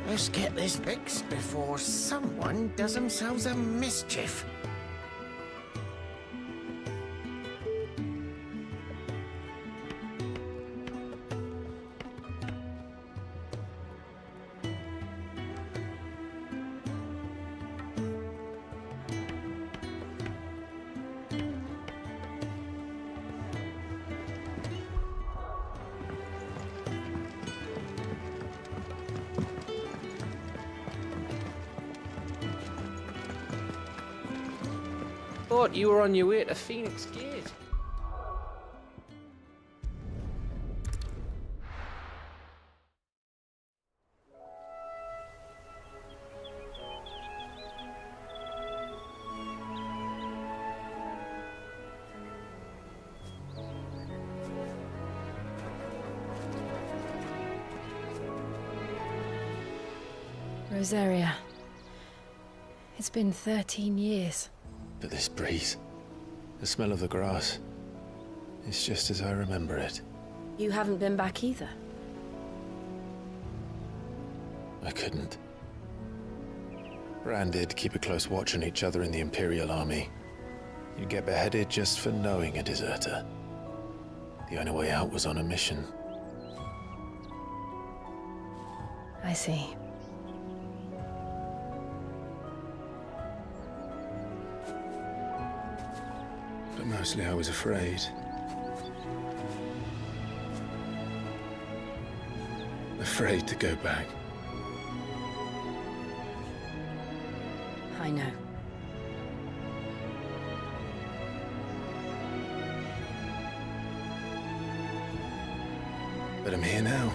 Let's get this fixed before someone does themselves a mischief. Thought you were on your way to Phoenix Gate. Rosaria. It's been 13 years. But this breeze, the smell of the grass, it's just as I remember it. You haven't been back either. I couldn't. Bran did keep a close watch on each other in the Imperial Army. You'd get beheaded just for knowing a deserter. The only way out was on a mission. I see. But mostly I was afraid. Afraid to go back. I know. But I'm here now.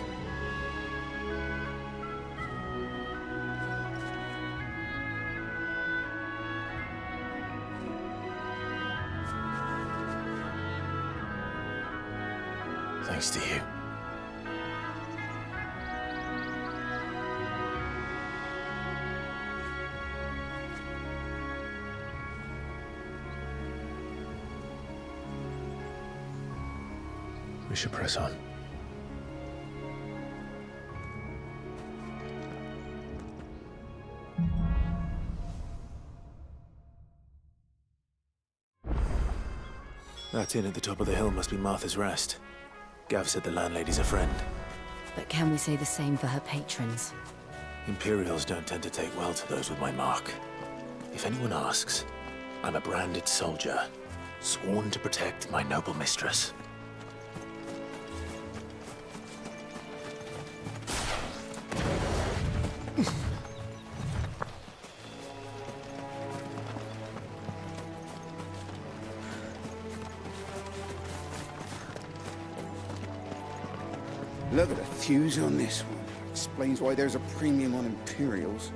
Thanks to you. We should press on. That inn at the top of the hill must be Martha's Rest. Gav said the landlady's a friend. But can we say the same for her patrons? Imperials don't tend to take well to those with my mark. If anyone asks, I'm a branded soldier, sworn to protect my noble mistress. Look at the thews on this one. Explains why there's a premium on Imperials.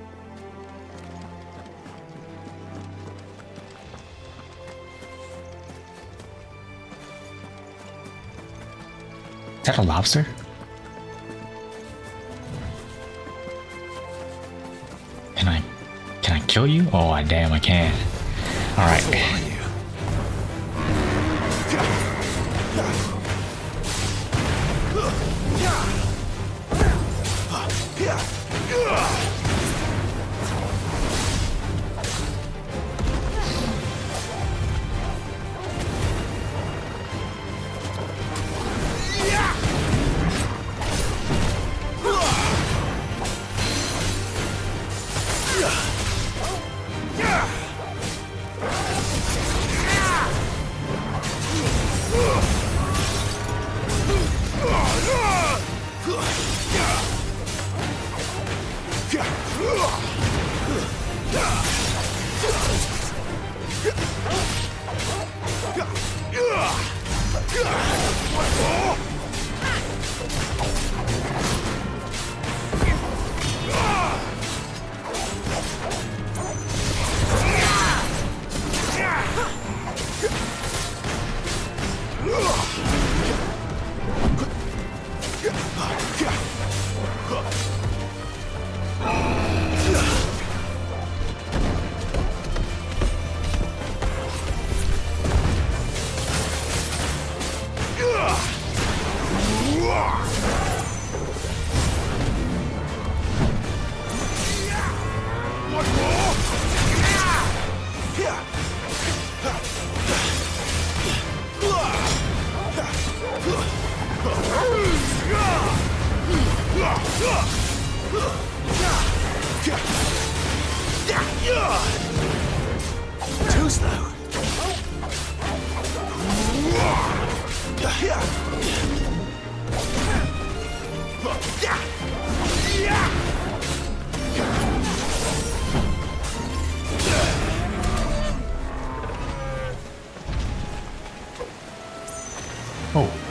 Is that a lobster? Can I kill you? Oh damn, I can. Alright. close, though. Oh,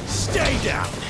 Stay down.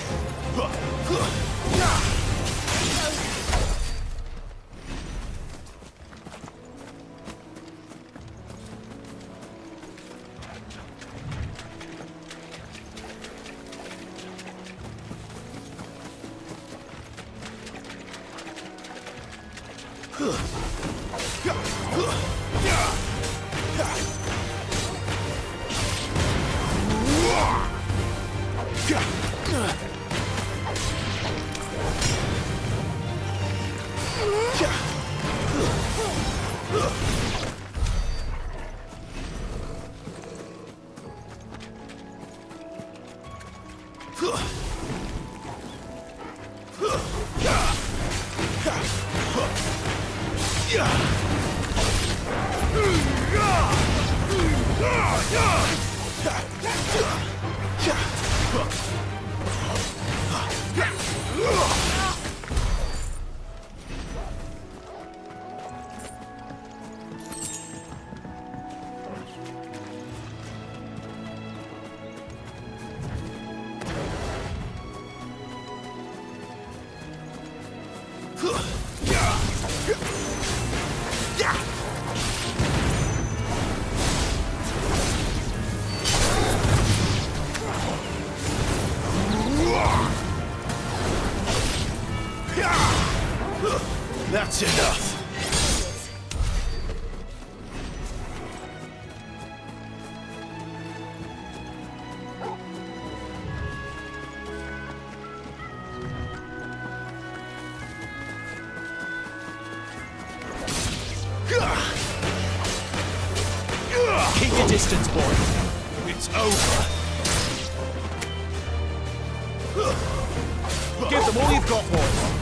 That's enough. Keep your distance, boy. It's over. Give them all you've got, boys.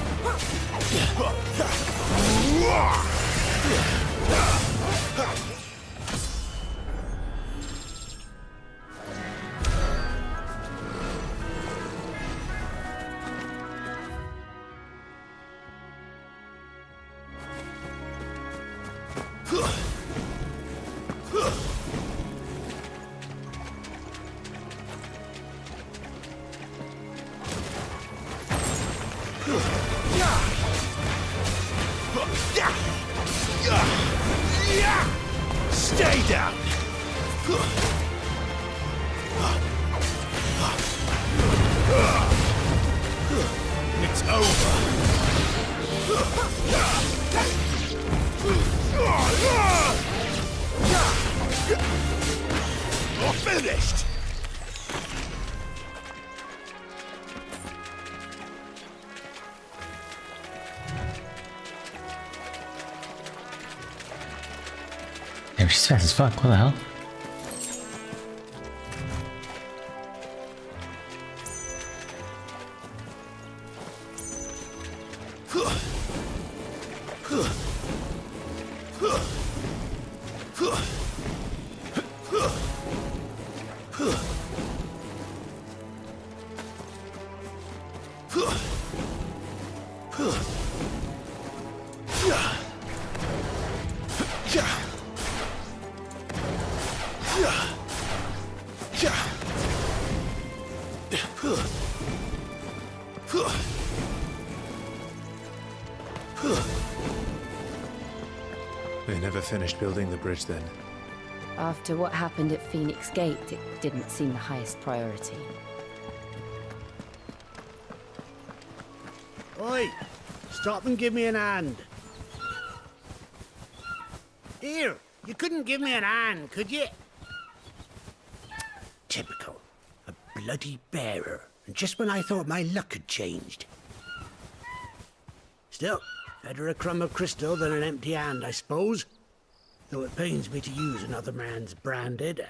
Stay down. It's over. You're finished. damn, she's fast as fuck. What the hell? They never finished building the bridge then. After what happened at Phoenix Gate, it didn't seem the highest priority. Oi! Stop and give me an hand. Here, you couldn't give me an hand, could you? Typical. A bloody bearer. And just when I thought my luck had changed. Still, better a crumb of crystal than an empty hand, I suppose. Though it pains me to use another man's branded.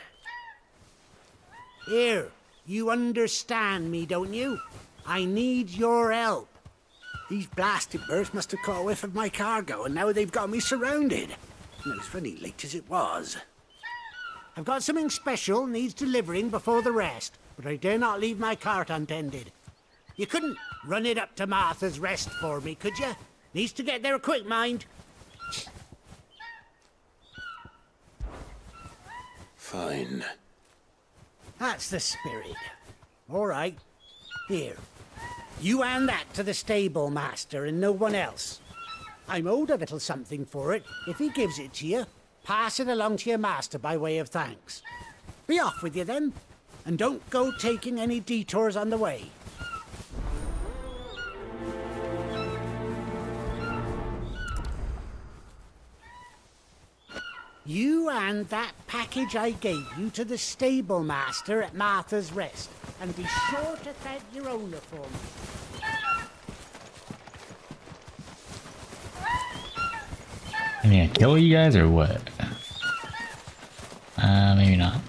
Here, you understand me, don't you? I need your help. These blasted birds must have caught a whiff of my cargo, and now they've got me surrounded. And it was funny late as it was. I've got something special needs delivering before the rest, but I dare not leave my cart untended. You couldn't run it up to Martha's Rest for me, could you? Needs to get there quick, mind. Fine. That's the spirit. All right. Here. You hand that to the stable master and no one else. I'm owed a little something for it. If he gives it to you, pass it along to your master by way of thanks. Be off with you then, and don't go taking any detours on the way. You hand that package I gave you to the stable master at Martha's Rest, and be sure to thank your owner for me. I mean, kill you guys or what? Maybe not.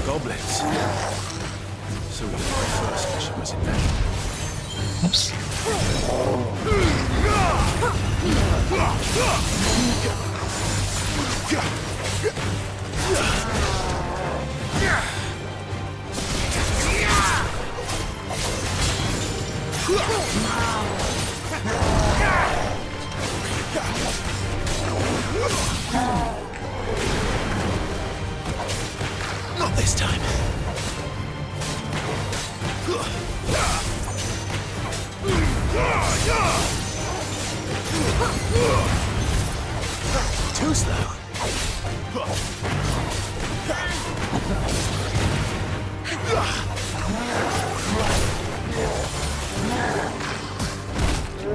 Goblins. So we got my first mission was in vain. Oops. Not this time. Too slow.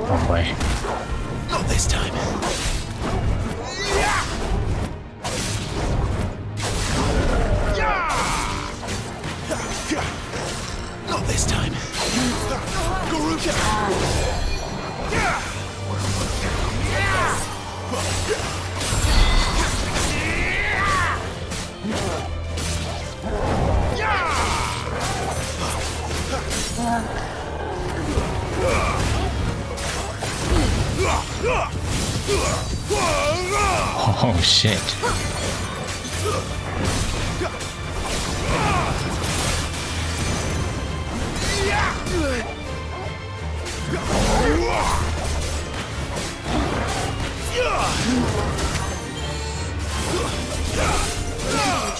Oh boy. Not this time. Not this time. Oh shit.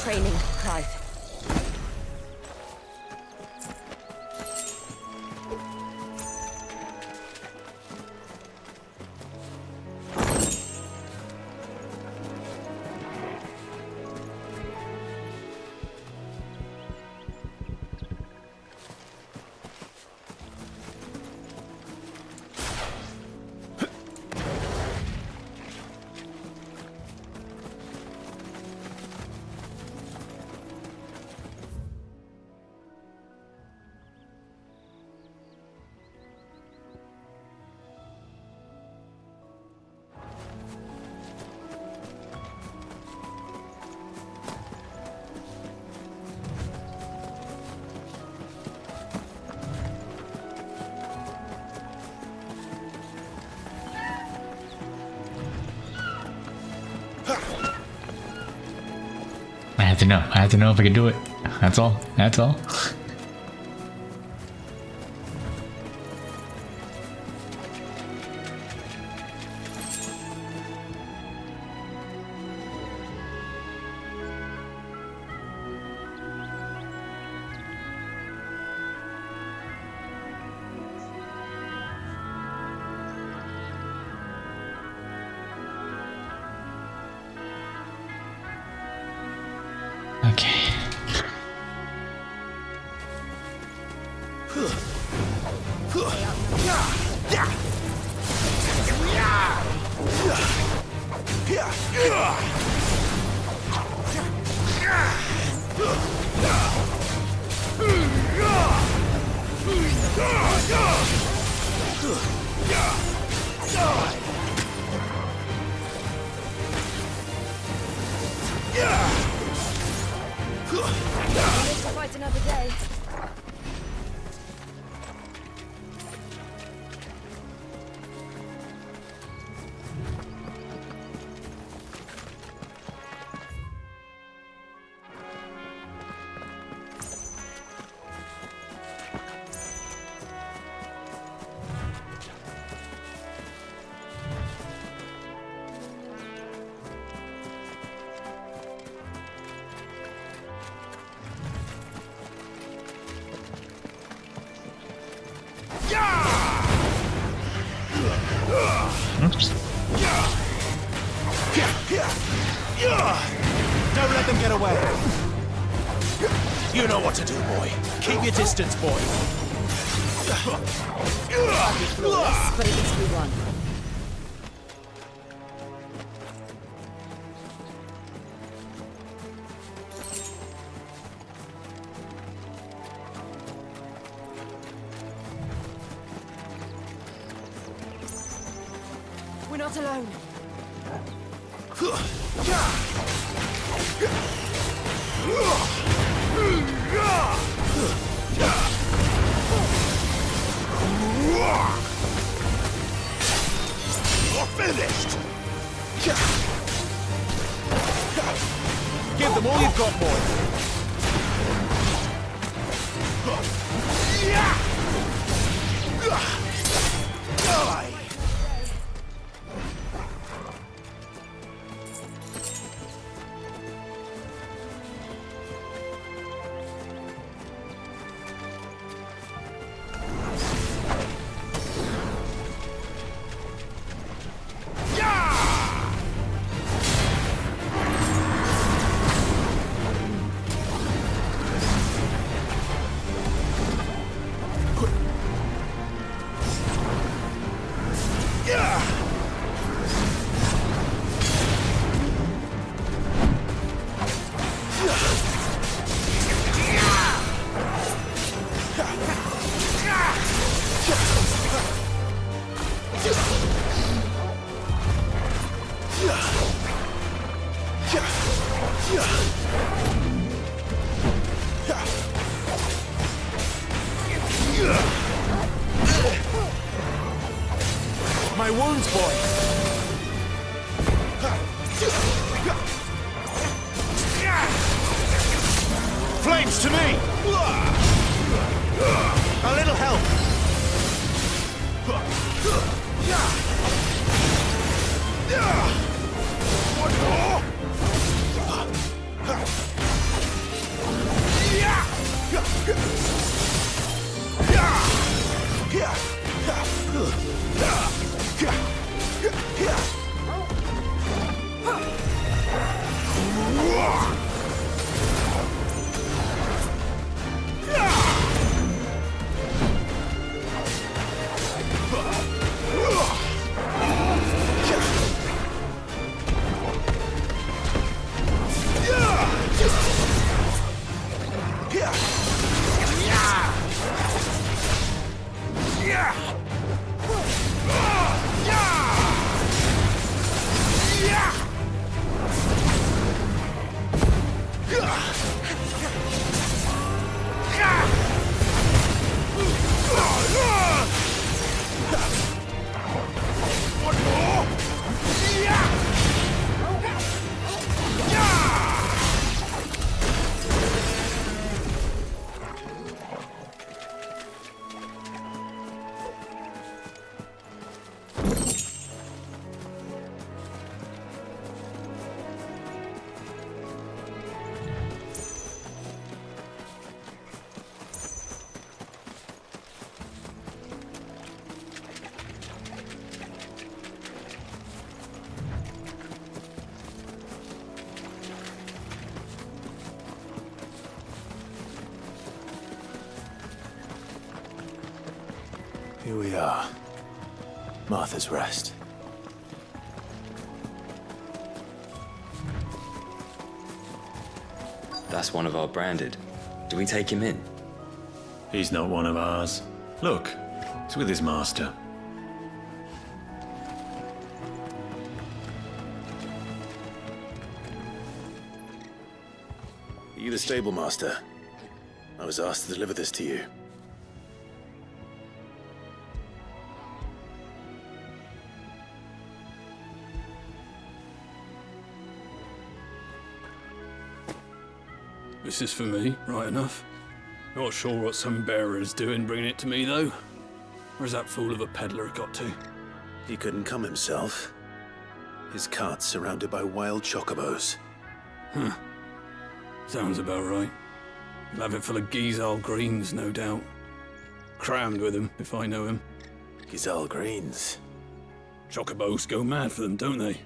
Training, Clive. I have to know if I can do it. That's all. That's all. Live to fight another day. Oops. Don't let them get away. You know what to do, boy. Keep your distance, boy. Flawless, but at least we won. We're not alone. You're finished! Give them all you've got, boy. Die! My wounds, boy! Flames to me! A little help! One more! Here we are. Martha's Rest. That's one of our branded. Do we take him in? He's not one of ours. Look, it's with his master. Are you the stable master? I was asked to deliver this to you. This is for me, right enough. Not sure what some bearer is doing bringing it to me, though. Where's that fool of a peddler got to? He couldn't come himself. His cart's surrounded by wild chocobos. Huh. Sounds about right. He'll have it full of Gizal greens, no doubt. Crammed with him, if I know him. Gizal greens. Chocobos go mad for them, don't they?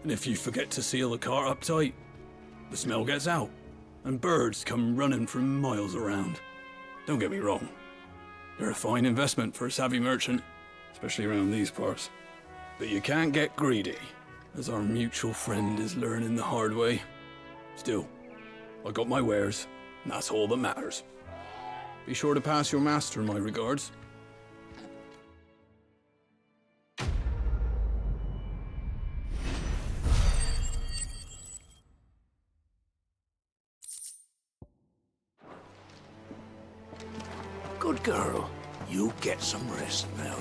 And if you forget to seal the cart up tight, the smell gets out, and birds come running from miles around. Don't get me wrong. They're a fine investment for a savvy merchant, especially around these parts. But you can't get greedy, as our mutual friend is learning the hard way. Still, I got my wares, and that's all that matters. Be sure to pass your master my regards. Good girl. You get some rest now.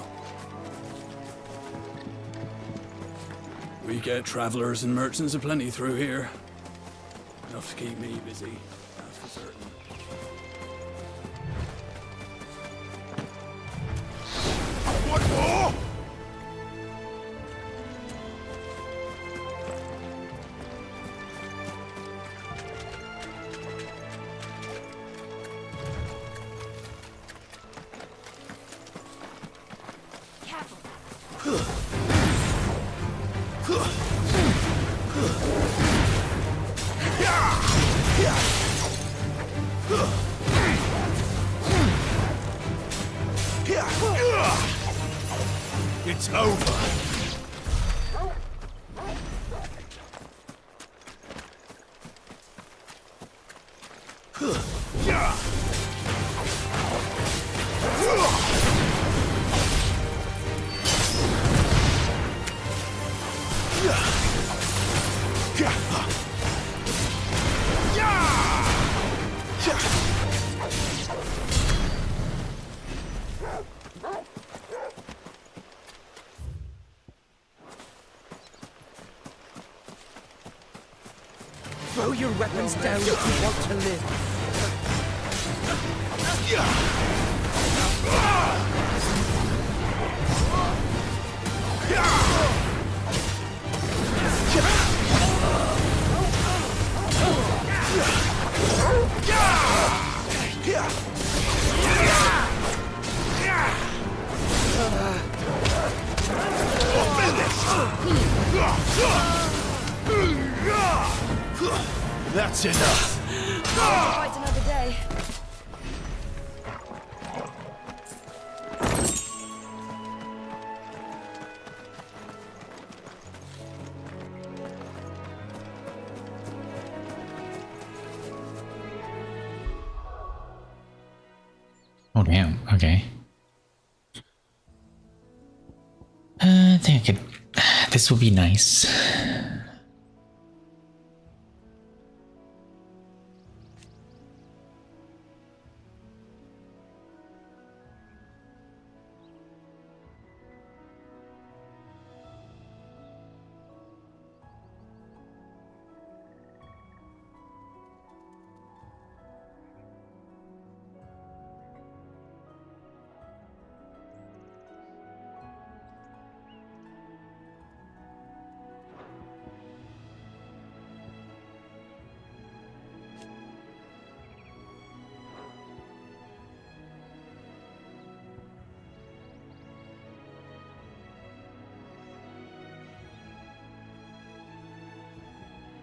We get travelers and merchants aplenty through here. Enough to keep me busy, that's for certain. What more? It's over. Throw your weapons down if you want to live. That's enough. Fight another day. Oh damn, okay. I think I could... This would be nice.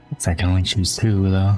Looks like I can only choose 2 though.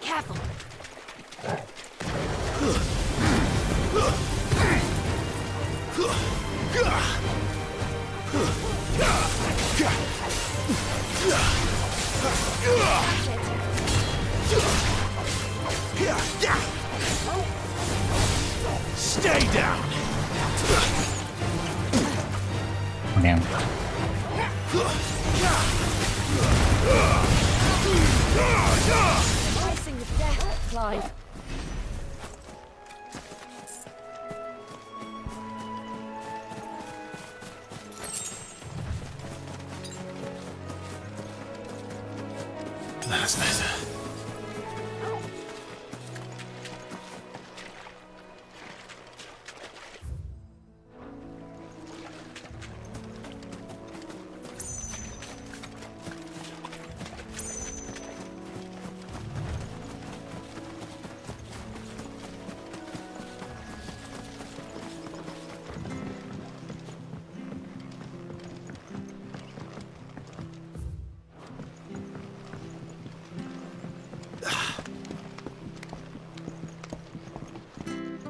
Careful. Stay down! Damn. Racing with death, Clive. That's better.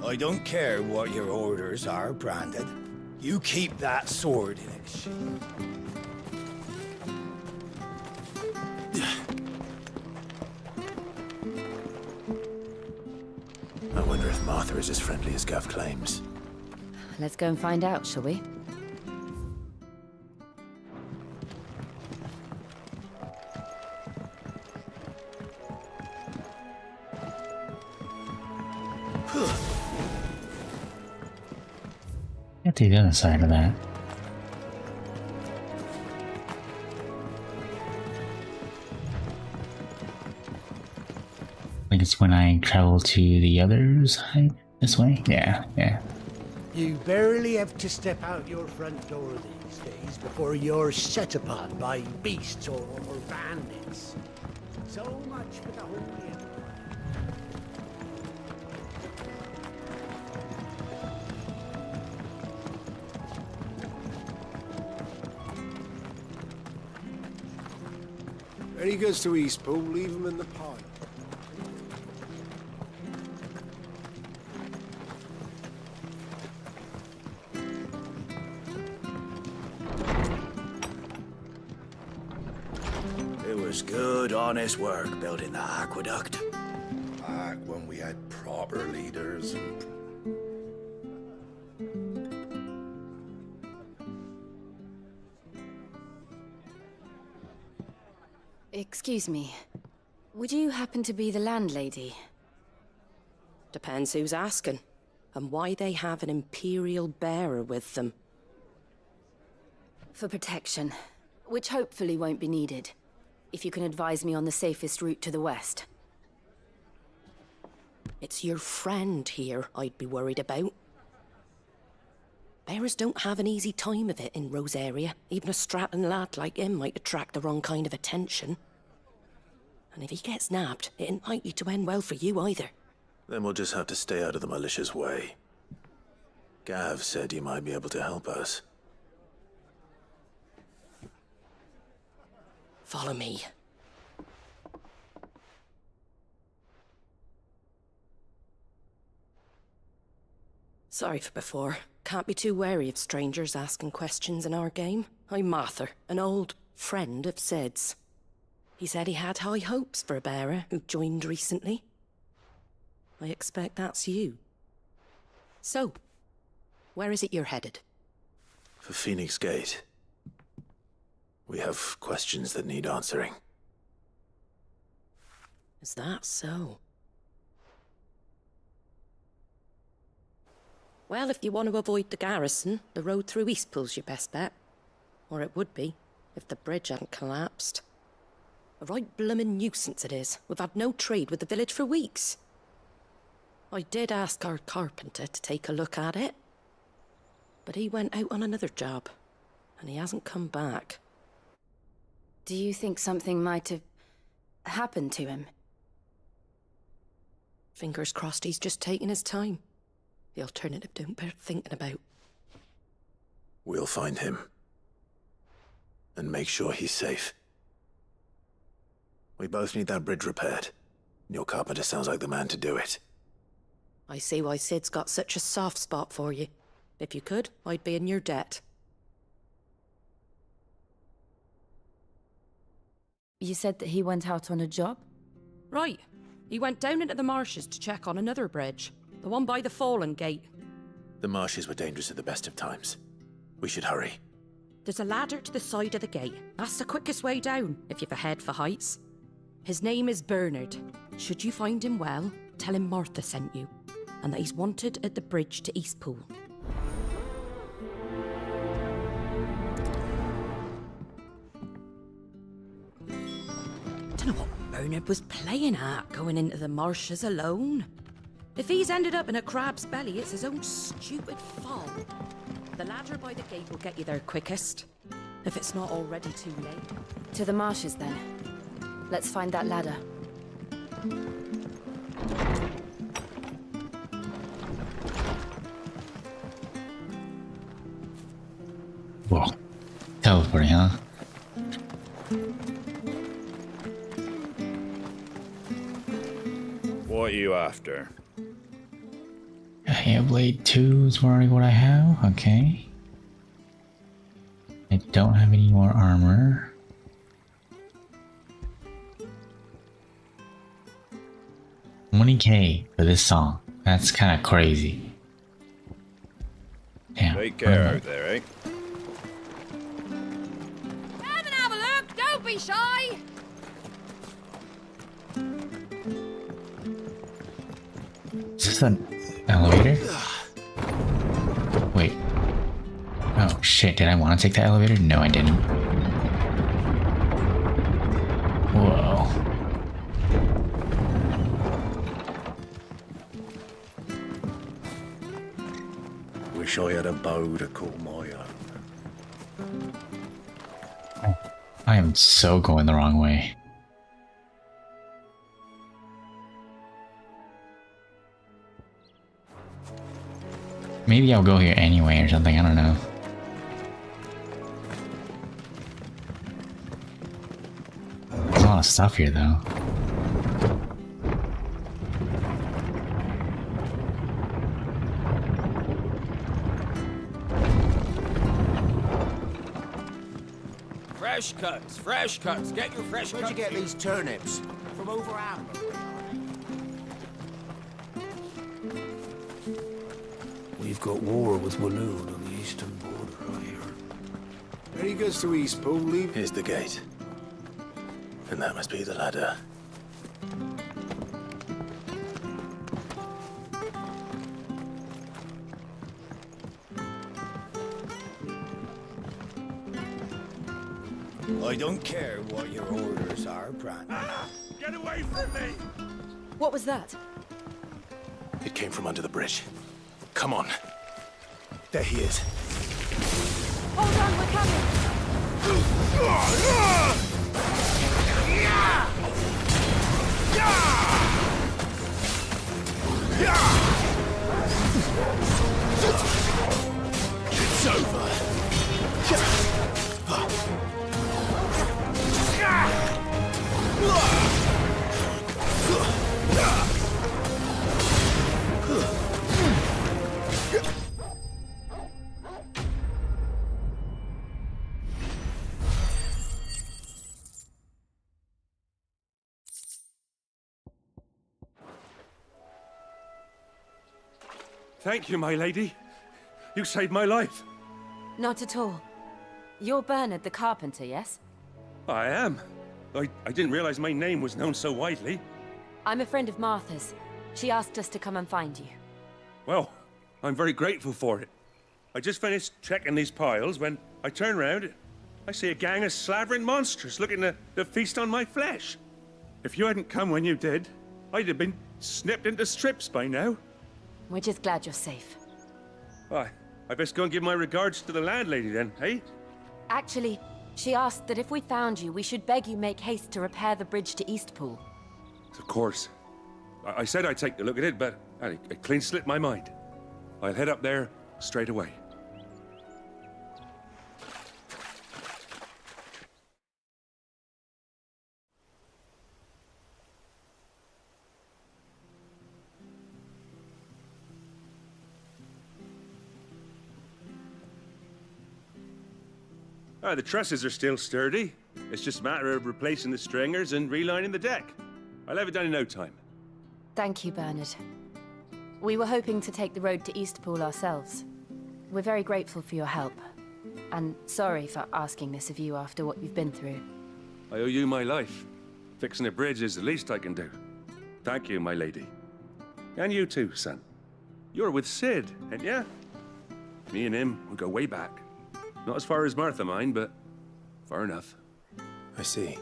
I don't care what your orders are, Branded. You keep that sword in its sheath. I wonder if Martha is as friendly as Gav claims. Let's go and find out, shall we? Get to the other side of that. I guess when I travel to the other side, this way? Yeah, yeah. You barely have to step out your front door these days before you're set upon by beasts or bandits. So much for the Holy Empire. When he goes to Eastpool, leave him in the pod. It was good, honest work building the aqueduct. Back when we had proper leaders and... Excuse me. Would you happen to be the landlady? Depends who's asking, and why they have an Imperial bearer with them. For protection, which hopefully won't be needed. If you can advise me on the safest route to the west. It's your friend here I'd be worried about. Bearers don't have an easy time of it in Rosaria. Even a Stratton lad like him might attract the wrong kind of attention. And if he gets nabbed, it ain't likely to end well for you either. Then we'll just have to stay out of the malicious way. Gav said you might be able to help us. Follow me. Sorry for before. Can't be too wary of strangers asking questions in our game. I'm Martha, an old friend of Sid's. He said he had high hopes for a bearer who joined recently. I expect that's you. So, where is it you're headed? For Phoenix Gate. We have questions that need answering. Is that so? Well, if you want to avoid the garrison, the road through Eastpool's your best bet. Or it would be, if the bridge hadn't collapsed. A right bloomin' nuisance it is. We've had no trade with the village for weeks. I did ask our carpenter to take a look at it. But he went out on another job, and he hasn't come back. Do you think something might have happened to him? Fingers crossed he's just taking his time. The alternative don't bear thinking about. We'll find him. And make sure he's safe. We both need that bridge repaired. Your carpenter sounds like the man to do it. I see why Sid's got such a soft spot for you. If you could, I'd be in your debt. You said that he went out on a job? Right. He went down into the marshes to check on another bridge. The one by the Fallen Gate. The marshes were dangerous at the best of times. We should hurry. There's a ladder to the side of the gate. That's the quickest way down, if you've a head for heights. His name is Bernard. Should you find him well, tell him Martha sent you, and that he's wanted at the bridge to Eastpool. Dunno what Bernard was playing at, going into the marshes alone. If he's ended up in a crab's belly, it's his own stupid fault. The ladder by the gate will get you there quickest, if it's not already too late. To the marshes, then. Let's find that ladder. Whoa. Teleporting, huh? What are you after? Hailblade 2 is already what I have. Okay. I don't have any more armor. $20K for this song. That's kind of crazy. Damn. Take care out there, eh? Come and have a look! Don't be shy! Is this an elevator? Wait. Oh shit, did I want to take the elevator? No, I didn't. Whoa. Wish I had a bow to call my own. I am so going the wrong way. Maybe I'll go here anyway or something, I don't know. There's a lot of stuff here though. Fresh cuts, fresh cuts. Get your fresh cuts. Where'd you get these turnips? From over Amberley. We've got war with Walloon on the eastern border, I hear. When he goes to Eastpool, leave... Here's the gate. And that must be the ladder. I don't care what your orders are, Brandon. Get away from me! What was that? It came from under the bridge. Come on. There he is. Hold on, we're coming! It's over. Thank you, my lady. You saved my life. Not at all. You're Bernard the carpenter, yes? I am. I didn't realize my name was known so widely. I'm a friend of Martha's. She asked us to come and find you. Well, I'm very grateful for it. I just finished checking these piles when I turn round. I see a gang of slavering monsters looking to feast on my flesh. If you hadn't come when you did, I'd have been snipped into strips by now. We're just glad you're safe. Why, I best go and give my regards to the landlady then, eh? Actually, she asked that if we found you, we should beg you make haste to repair the bridge to Eastpool. Of course. I said I'd take a look at it, but it clean slipped my mind. I'll head up there straight away. The trusses are still sturdy. It's just a matter of replacing the stringers and relining the deck. I'll have it done in no time. Thank you, Bernard. We were hoping to take the road to Eastpool ourselves. We're very grateful for your help. And sorry for asking this of you after what you've been through. I owe you my life. Fixing a bridge is the least I can do. Thank you, my lady. And you too, son. You're with Sid, ain't ya? Me and him, we go way back. Not as far as Martha, mind, but far enough. I see.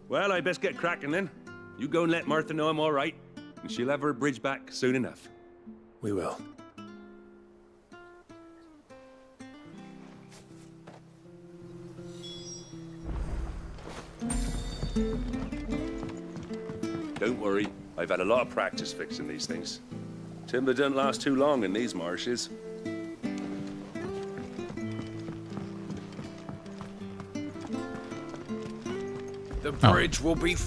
Well, I best get cracking then. You go and let Martha know I'm all right, and she'll have her bridge back soon enough. We will. Don't worry, I've had a lot of practice fixing these things. Timber don't last too long in these marshes. The bridge will be...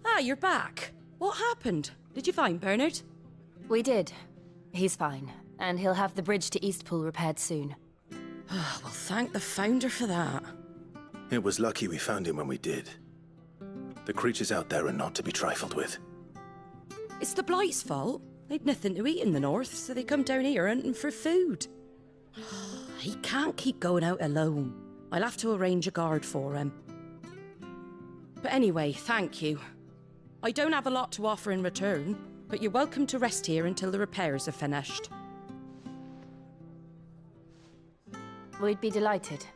Ah, you're back. What happened? Did you find Bernard? We did. He's fine, and he'll have the bridge to Eastpool repaired soon. Well, thank the Founder for that. It was lucky we found him when we did. The creatures out there are not to be trifled with. It's the Blight's fault. They'd nothing to eat in the north, so they come down here hunting for food. He can't keep going out alone. I'll have to arrange a guard for him. But anyway, thank you. I don't have a lot to offer in return, but you're welcome to rest here until the repairs are finished. We'd be delighted.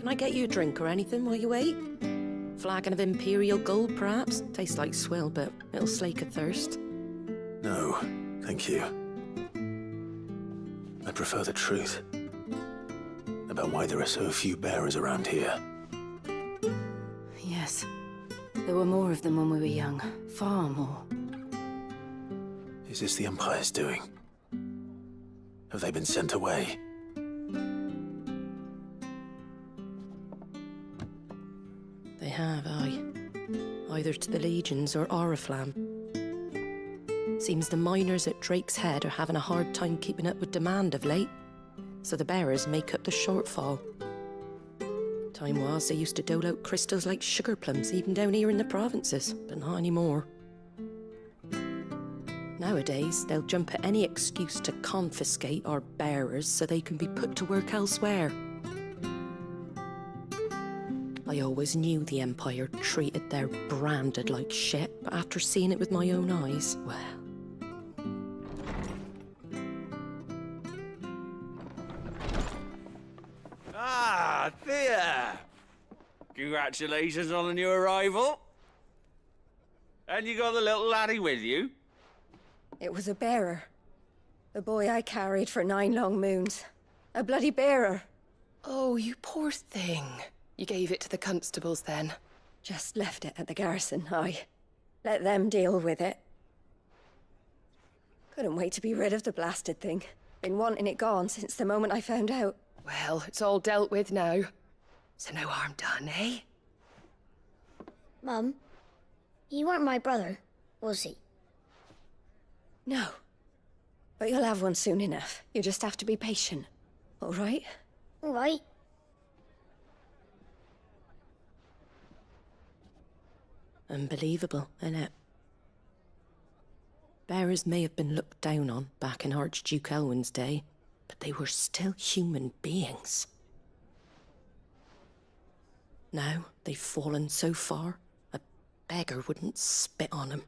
Can I get you a drink or anything while you wait? Flagon of Imperial Gold, perhaps? Tastes like swill, but it'll slake a thirst. No, thank you. I prefer the truth about why there are so few bearers around here. Yes. There were more of them when we were young. Far more. Is this the Empire's doing? Have they been sent away? They have, aye. Either to the Legions or Oriflamme. Seems the miners at Drake's Head are having a hard time keeping up with demand of late, so the bearers make up the shortfall. Time was they used to dole out crystals like sugar plums even down here in the provinces, but not anymore. Nowadays, they'll jump at any excuse to confiscate our bearers so they can be put to work elsewhere. I always knew the Empire treated their branded like shit, but after seeing it with my own eyes, well... Ah, Thea! Congratulations on the new arrival. And you got the little laddie with you? It was a bearer. The boy I carried for 9 long moons. A bloody bearer. Oh, you poor thing. You gave it to the constables then? Just left it at the garrison, aye. Let them deal with it. Couldn't wait to be rid of the blasted thing. Been wanting it gone since the moment I found out. Well, it's all dealt with now. So no harm done, eh? Mum, he weren't my brother, was he? No. But you'll have one soon enough. You just have to be patient. All right? All right. Unbelievable, innit? Bearers may have been looked down on back in Archduke Elwin's day, but they were still human beings. Now they've fallen so far, a beggar wouldn't spit on them.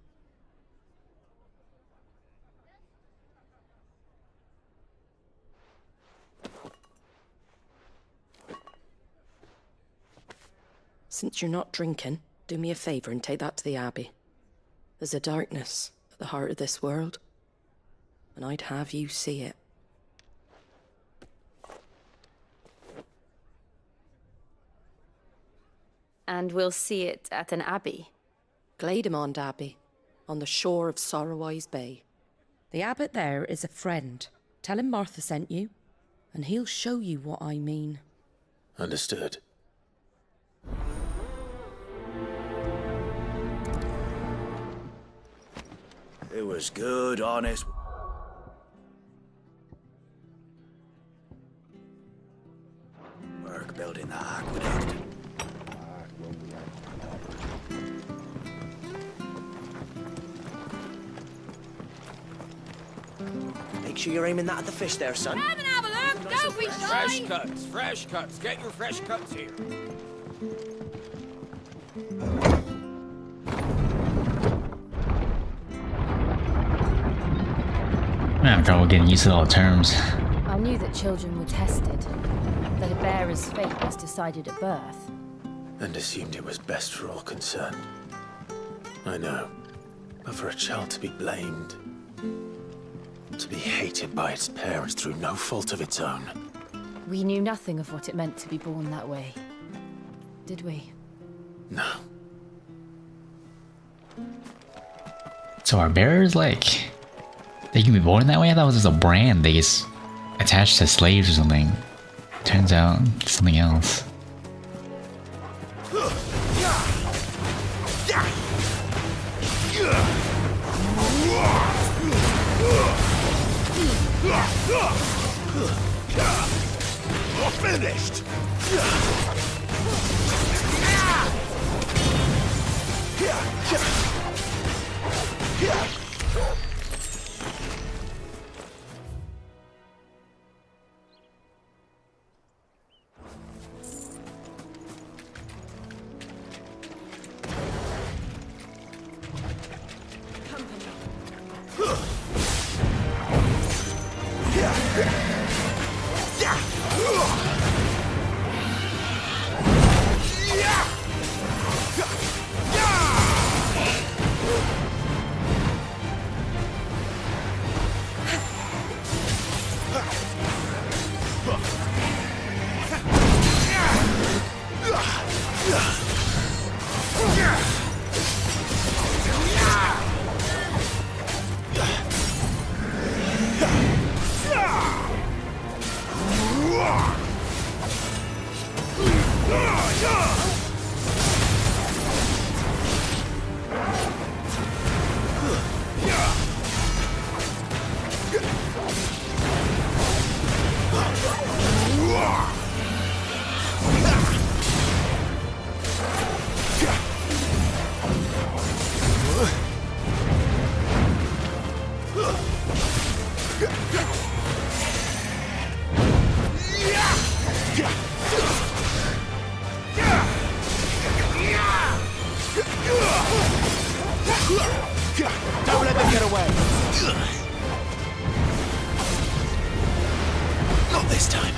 Since you're not drinking, do me a favour and take that to the Abbey. There's a darkness at the heart of this world, and I'd have you see it. And we'll see it at an abbey? Glademond Abbey, on the shore of Sorrowwise Bay. The abbot there is a friend. Tell him Martha sent you, and he'll show you what I mean. Understood. It was good, honest work building the aqueduct. Make sure you're aiming that at the fish there, son. Come and have a look! Don't be Fresh shy! cuts, fresh cuts. Get your fresh cuts here. I'm having trouble getting used to all the terms. I knew that children were tested, that a bearer's fate was decided at birth. And assumed it was best for all concerned. I know. But for a child to be blamed, to be hated by its parents through no fault of its own. We knew nothing of what it meant to be born that way, did we? No. So are bearers like... they can be born that way? I thought it was just a brand they just attached to slaves or something. Turns out, it's something else. You're finished! Don't let them get away. Not this time.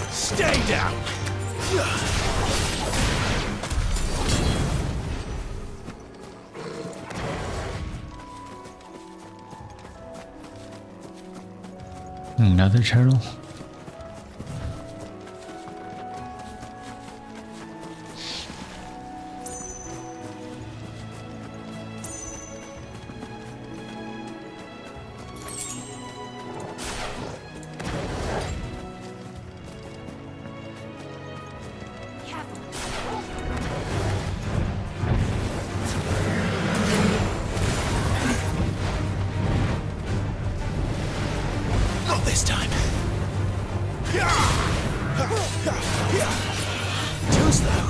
Stay down! Another turtle? Not this time. Too slow.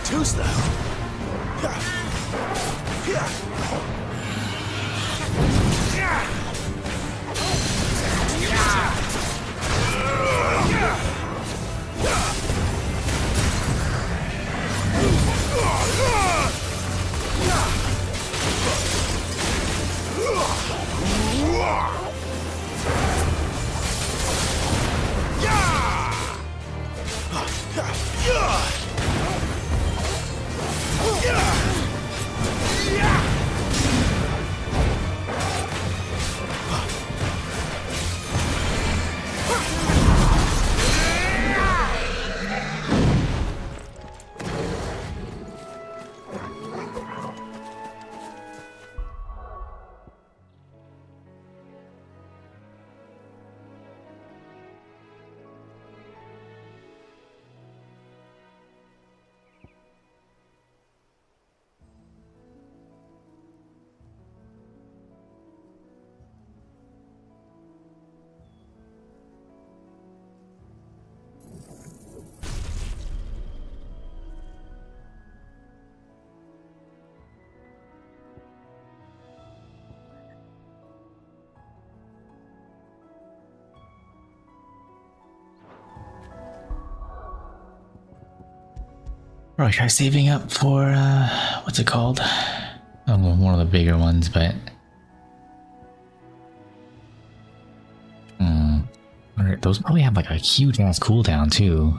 Too slow. Probably try saving up for, what's it called? One of the bigger ones, but... Those probably have like a huge ass cooldown too.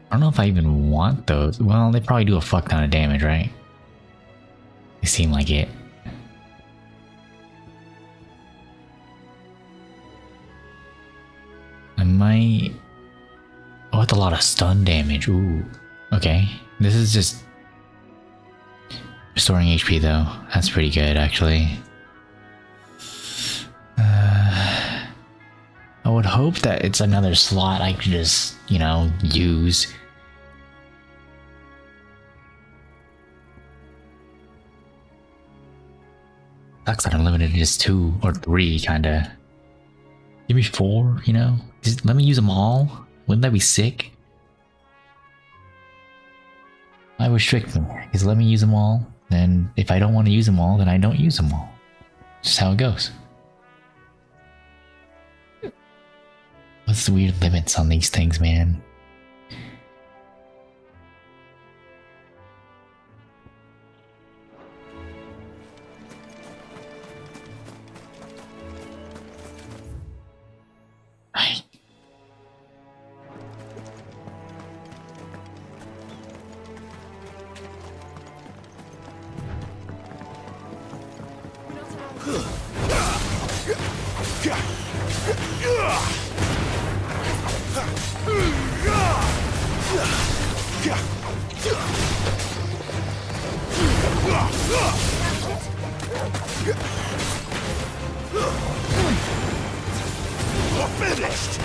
I don't know if I even want those. Well, they probably do a fuck ton of damage, right? They seem like it. I might... Oh, it's a lot of stun damage. Ooh. Okay. This is just... restoring HP though. That's pretty good, actually. I would hope that it's another slot I could just, you know, use. Sucks that unlimited is 2 or 3, kinda. Give me 4, you know? Just let me use them all. Wouldn't that be sick? Why restrict me? Just let me use them all. Then if I don't want to use them all, then I don't use them all. Just how it goes. What's the weird limits on these things, man? Finished!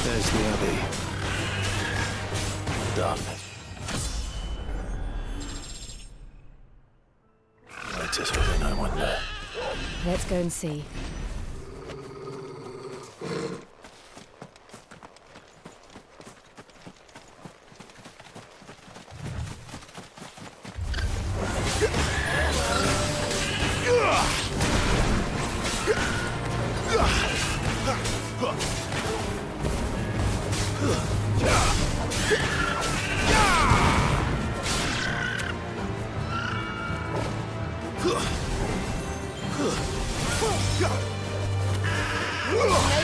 There's the Abbey. Done. Let us within, I wonder. Let's go and see.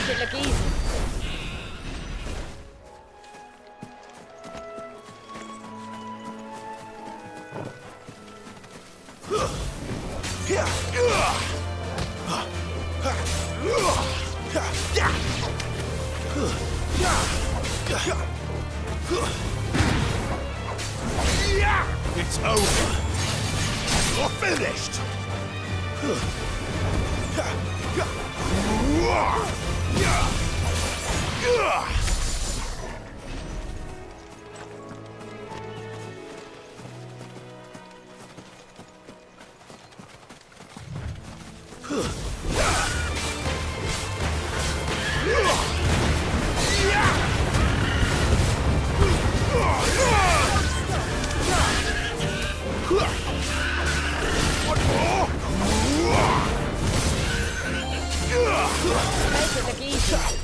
Make it look easy. It's over. You're finished. Make it look easy.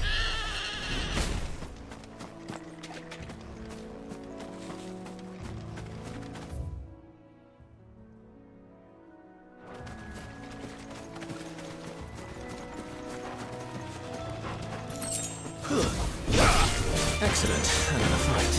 Excellent. Another fight.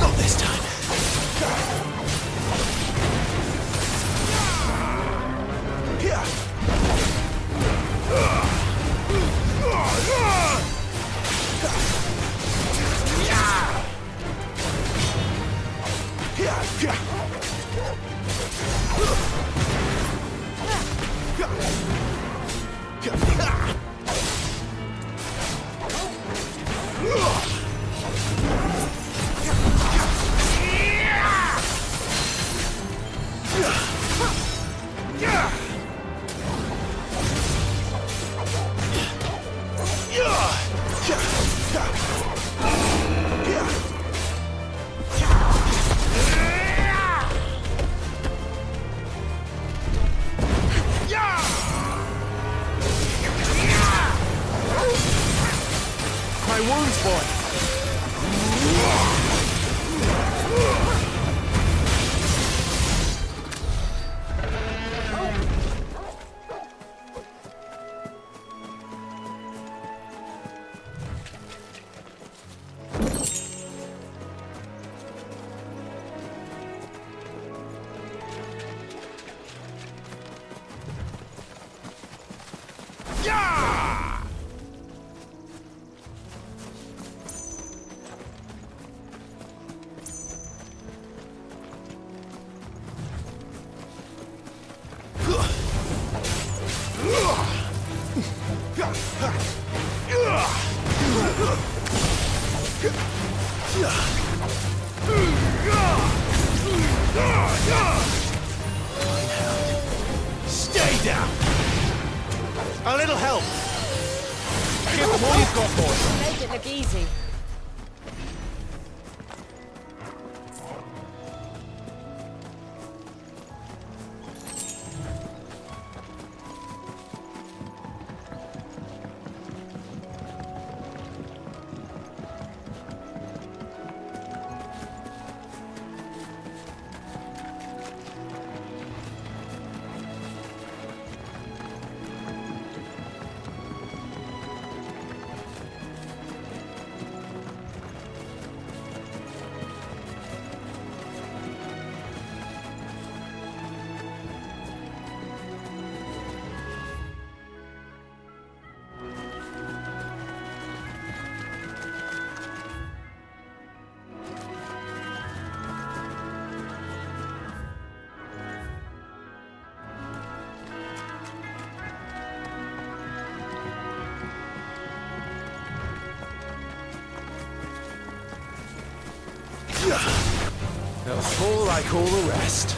Not this time. My wounds, boy. Stay down! A little help! Give them all you've got, boy! Made it look easy. They'll fall like all the rest.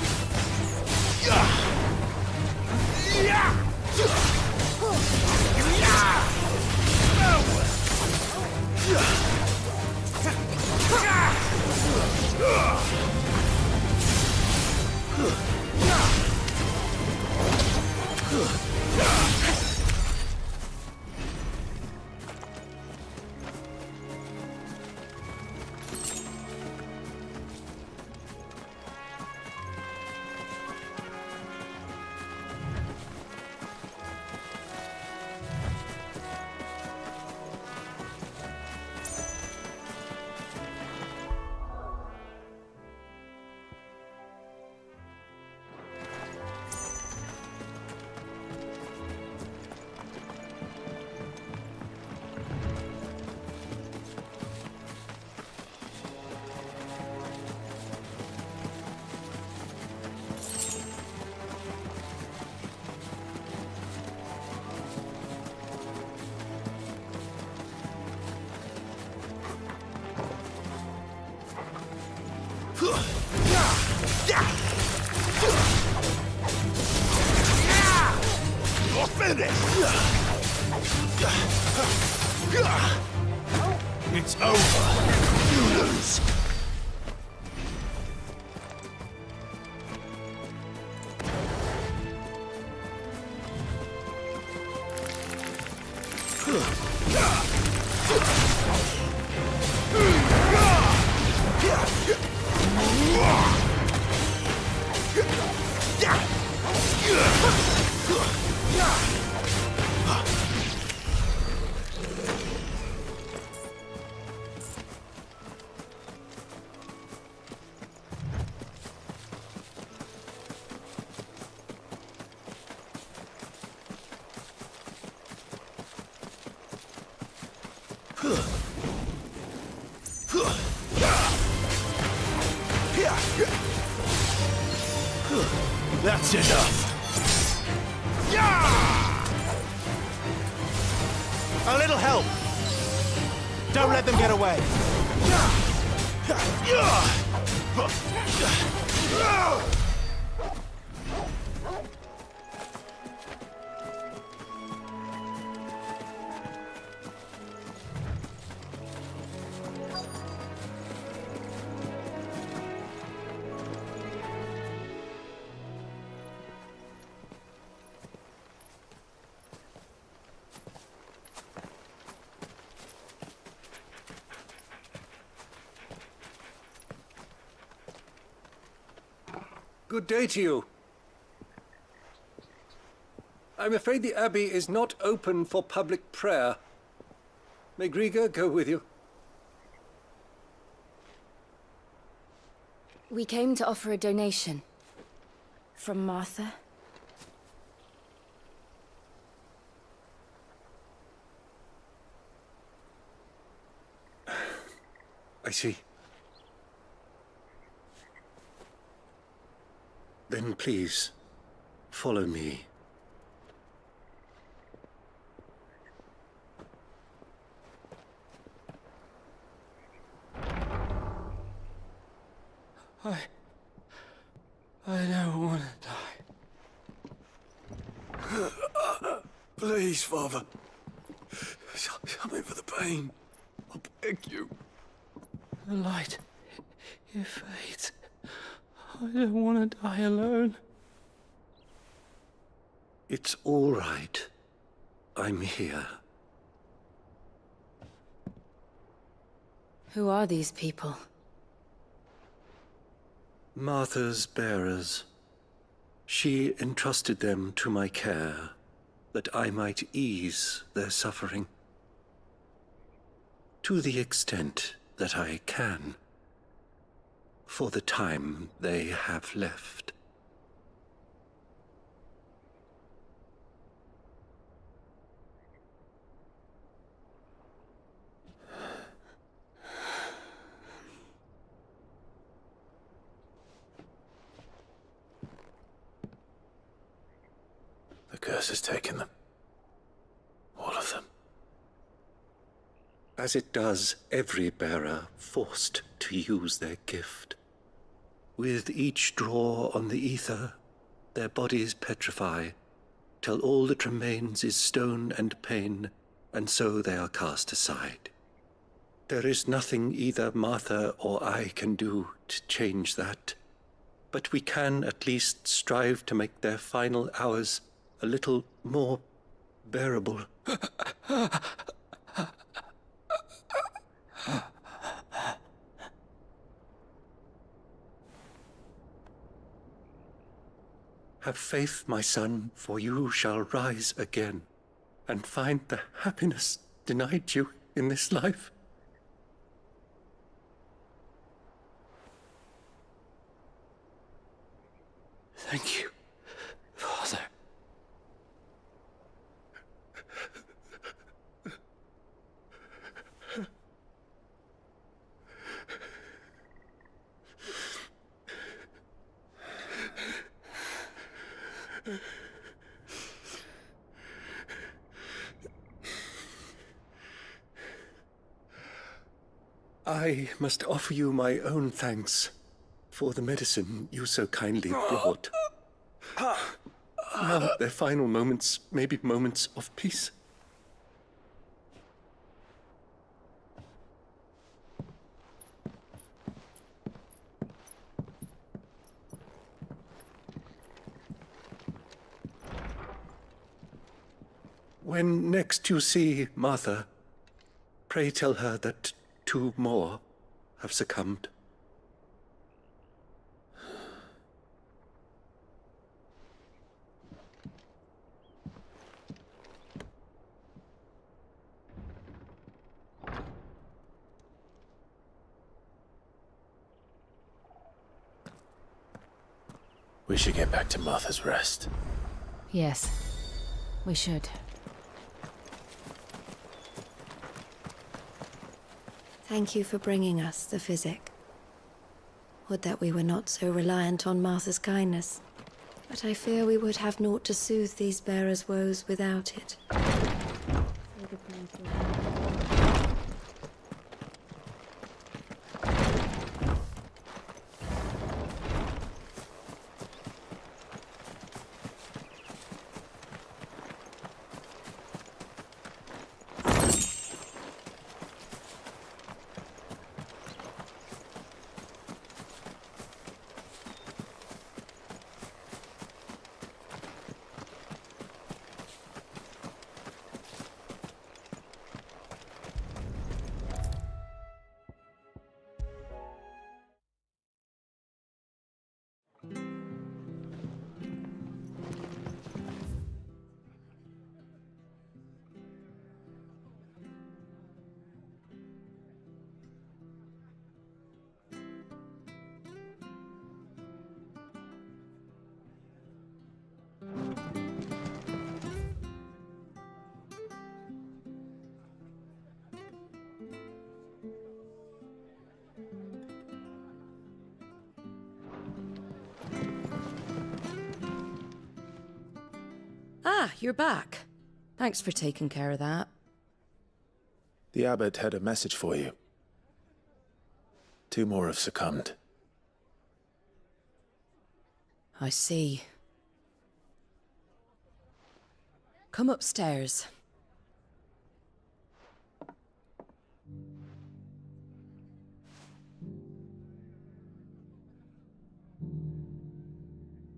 You're finished! It's over. You lose. That's enough. A little help. Don't let them get away. Good day to you. I'm afraid the Abbey is not open for public prayer. May Griga go with you? We came to offer a donation. From Martha. I see. Then please, follow me. I don't want to die. Please, Father. Something for the pain. I beg you. The light, it fades. I don't want to die alone. It's all right. I'm here. Who are these people? Martha's bearers. She entrusted them to my care, that I might ease their suffering. To the extent that I can. For the time they have left. The curse has taken them. All of them. As it does every bearer forced to use their gift. With each draw on the ether, their bodies petrify, till all that remains is stone and pain, and so they are cast aside. There is nothing either Martha or I can do to change that, but we can at least strive to make their final hours a little more bearable. Have faith, my son, for you shall rise again, and find the happiness denied you in this life. Thank you, Father. I must offer you my own thanks for the medicine you so kindly brought. Now their final moments may be moments of peace. When next you see Martha, pray tell her that 2 more have succumbed. We should get back to Martha's Rest. Yes, we should. Thank you for bringing us the physic. Would that we were not so reliant on Martha's kindness. But I fear we would have naught to soothe these bearers' woes without it. Ah, you're back. Thanks for taking care of that. The abbot had a message for you. 2 more have succumbed. I see. Come upstairs.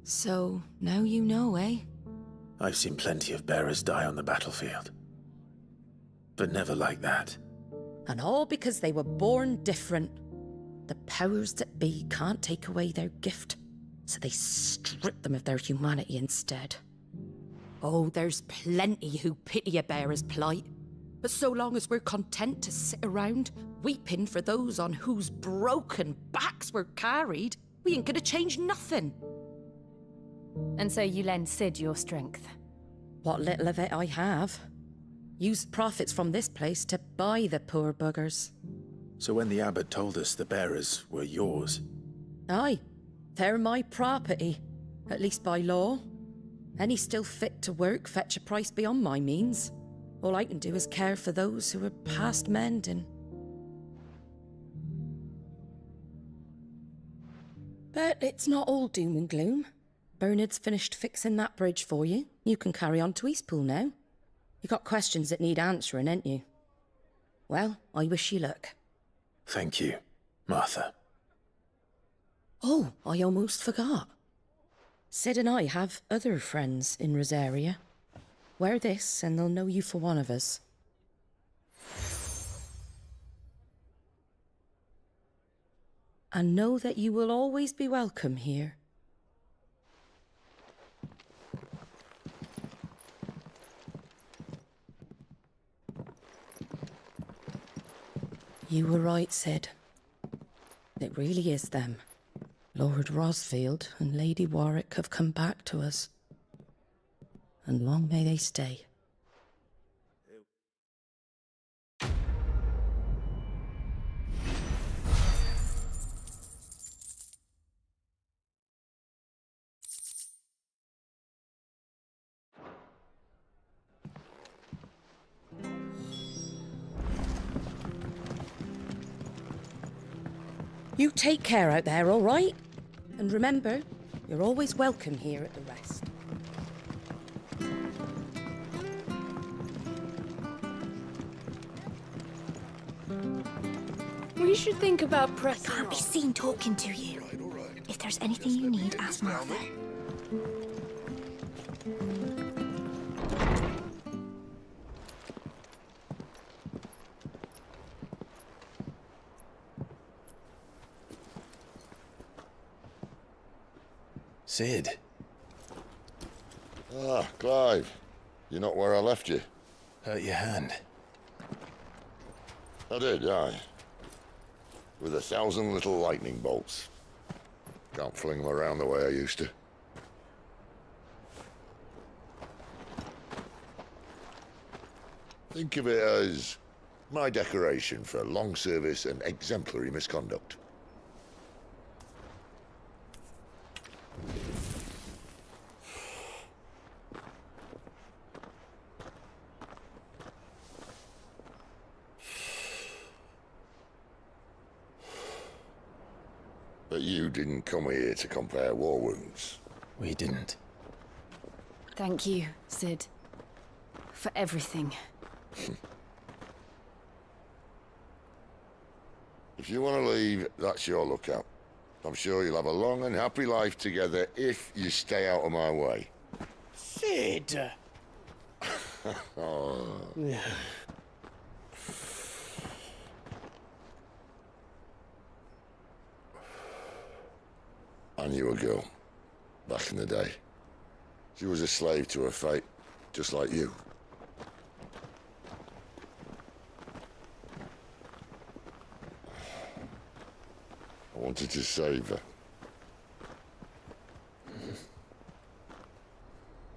So, now you know, eh? I've seen plenty of bearers die on the battlefield. But never like that. And all because they were born different. The powers that be can't take away their gift, so they strip them of their humanity instead. Oh, there's plenty who pity a bearer's plight. But so long as we're content to sit around, weeping for those on whose broken backs we're carried, we ain't gonna change nothing. And so you lend Cid your strength? What little of it I have. Used profits from this place to buy the poor buggers. So when the abbot told us the bearers were yours... Aye, they're my property, at least by law. Any still fit to work fetch a price beyond my means. All I can do is care for those who are past mending. But it's not all doom and gloom. Bernard's finished fixing that bridge for you. You can carry on to Eastpool now. You got questions that need answering, ain't you? Well, I wish you luck. Thank you, Martha. Oh, I almost forgot. Cid and I have other friends in Rosaria. Wear this and they'll know you for one of us. And know that you will always be welcome here. You were right, Cid. It really is them. Lord Rosfield and Lady Warwick have come back to us. And long may they stay. You take care out there, all right? And remember, you're always welcome here at the Rest. We should think about pressing. Can't be seen talking to you. If there's anything you need, ask Martha. Cid. Ah, Clive. You're not where I left you. Hurt your hand. I did, aye. With 1,000 little lightning bolts. Can't fling them around the way I used to. Think of it as My decoration for long service and exemplary misconduct. But you didn't come here to compare war wounds. We didn't. Thank you, Sid. For everything. If you want to leave, that's your lookout. I'm sure you'll have a long and happy life together if you stay out of my way. Sid! Oh. I knew a girl, back in the day. She was a slave to her fate, just like you. I wanted to save her.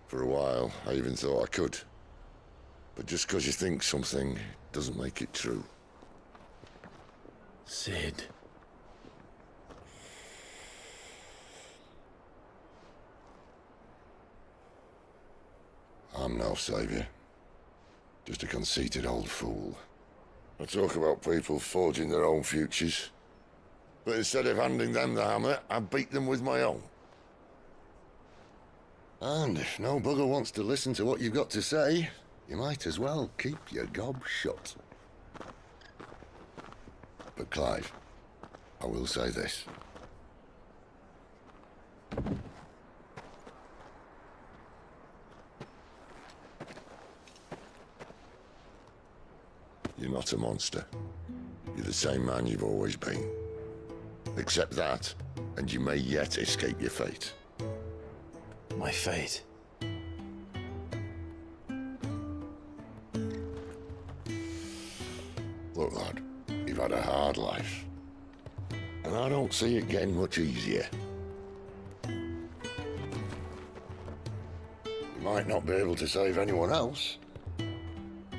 For a while, I even thought I could. But just because you think something doesn't make it true. Sid. I'm no savior. Just a conceited old fool. I talk about people forging their own futures. But instead of handing them the hammer, I beat them with my own. And if no bugger wants to listen to what you've got to say, you might as well keep your gob shut. But Clive, I will say this. You're not a monster. You're the same man you've always been. Accept that, and you may yet escape your fate. My fate? Look, lad, you've had a hard life. And I don't see it getting much easier. You might not be able to save anyone else,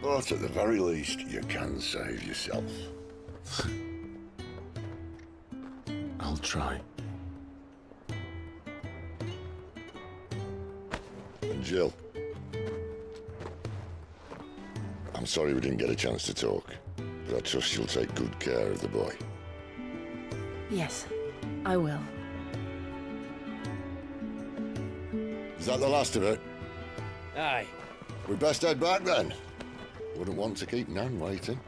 but at the very least, you can save yourself. I'll try. And Jill, I'm sorry we didn't get a chance to talk, but I trust you'll take good care of the boy. Yes, I will. Is that the last of it? Aye. We best head back then. Wouldn't want to keep Nan waiting.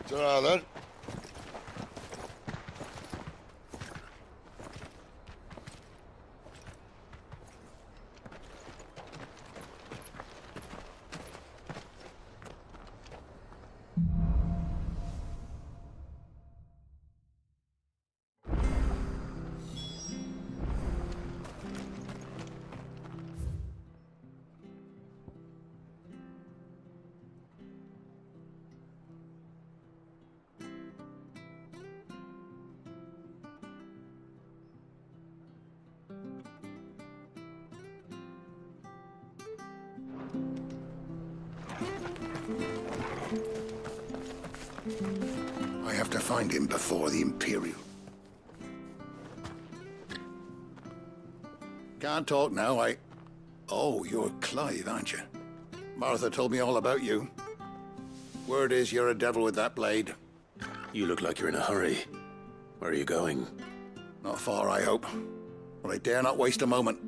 Ta-ra then. I have to find him before the Imperial. Can't talk now, Oh, you're Clive, aren't you? Martha told me all about you. Word is you're a devil with that blade. You look like you're in a hurry. Where are you going? Not far, I hope. But I dare not waste a moment.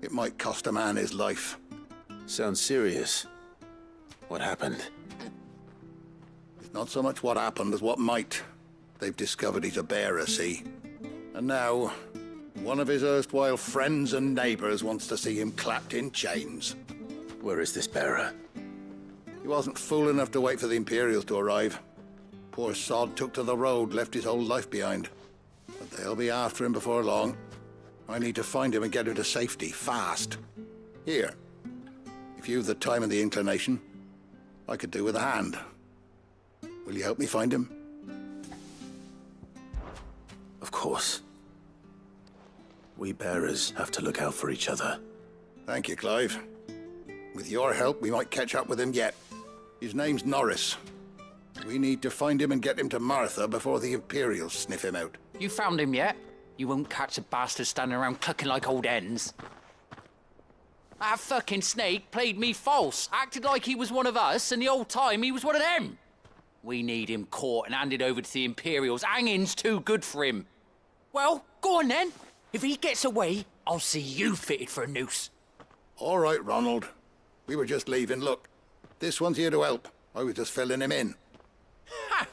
It might cost a man his life. Sounds serious. What happened? It's not so much what happened as what might. They've discovered he's a bearer, see? And now, one of his erstwhile friends and neighbors wants to see him clapped in chains. Where is this bearer? He wasn't fool enough to wait for the Imperials to arrive. Poor sod took to the road, left his whole life behind. But they'll be after him before long. I need to find him and get him to safety, fast. Here, if you've the time and the inclination, I could do with a hand. Will you help me find him? Of course. We bearers have to look out for each other. Thank you, Clive. With your help, we might catch up with him yet. His name's Norris. We need to find him and get him to Martha before the Imperials sniff him out. You found him yet? You won't catch a bastard standing around clucking like old hens. That fucking snake played me false, acted like he was one of us, and the whole time he was one of them. We need him caught and handed over to the Imperials. Hanging's too good for him. Well, go on then. If he gets away, I'll see you fitted for a noose. All right, Ronald. We were just leaving. Look, this one's here to help. I was just filling him in. Ha!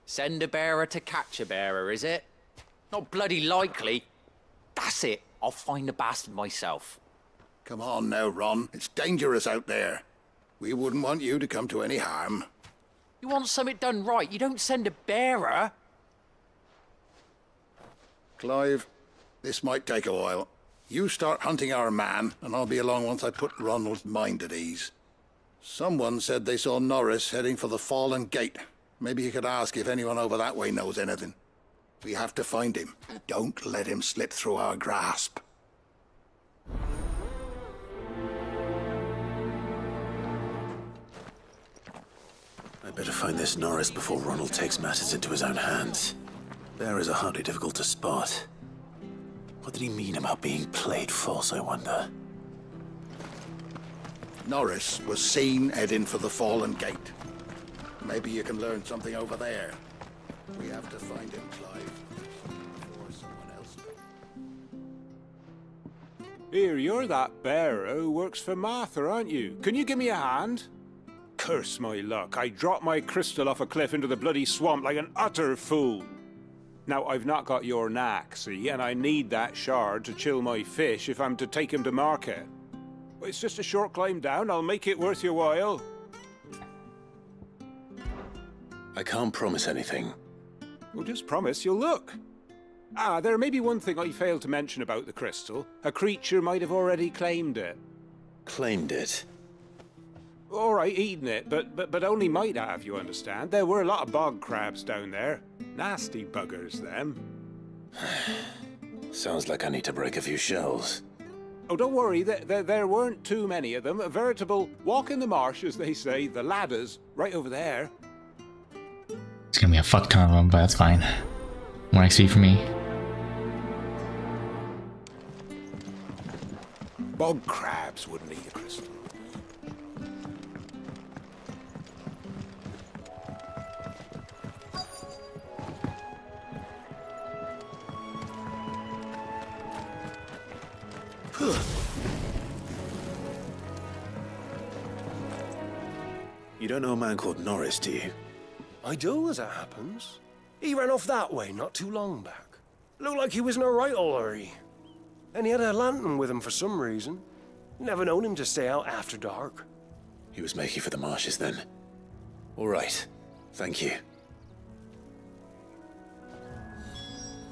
Send a bearer to catch a bearer, is it? Not bloody likely. That's it. I'll find the bastard myself. Come on now, Ron. It's dangerous out there. We wouldn't want you to come to any harm. You want something done right, you don't send a bearer. Clive, this might take a while. You start hunting our man, and I'll be along once I put Ronald's mind at ease. Someone said they saw Norris heading for the Fallen Gate. Maybe you could ask if anyone over that way knows anything. We have to find him. Don't let him slip through our grasp. I better find this Norris before Ronald takes matters into his own hands. Bearers are hardly difficult to spot. What did he mean about being played false, I wonder? Norris was seen heading for the Fallen Gate. Maybe you can learn something over there. We have to find him, Clive, before someone else does. Here, you're that bearer who works for Martha, aren't you? Can you give me a hand? Curse my luck, I dropped my crystal off a cliff into the bloody swamp like an utter fool. Now, I've not got your knack, see, and I need that shard to chill my fish if I'm to take him to market. Well, it's just a short climb down, I'll make it worth your while. I can't promise anything. Well, just promise you'll look. Ah, there may be one thing I failed to mention about the crystal. A creature might have already claimed it. Claimed it? All right, eaten it, but only might have, you understand. There were a lot of bog crabs down there. Nasty buggers, them. Sounds like I need to break a few shells. Oh, don't worry, there weren't too many of them. A veritable walk in the marsh, as they say, the ladders, right over there. It's gonna be a fuck ton of them, but that's fine. More XP for me. Bog crabs wouldn't eat a crystal. You don't know a man called Norris, do you? I do, as it happens. He ran off that way not too long back. Looked like he was in a right old hurry. And he had a lantern with him for some reason. Never known him to stay out after dark. He was making for the marshes then. All right. Thank you.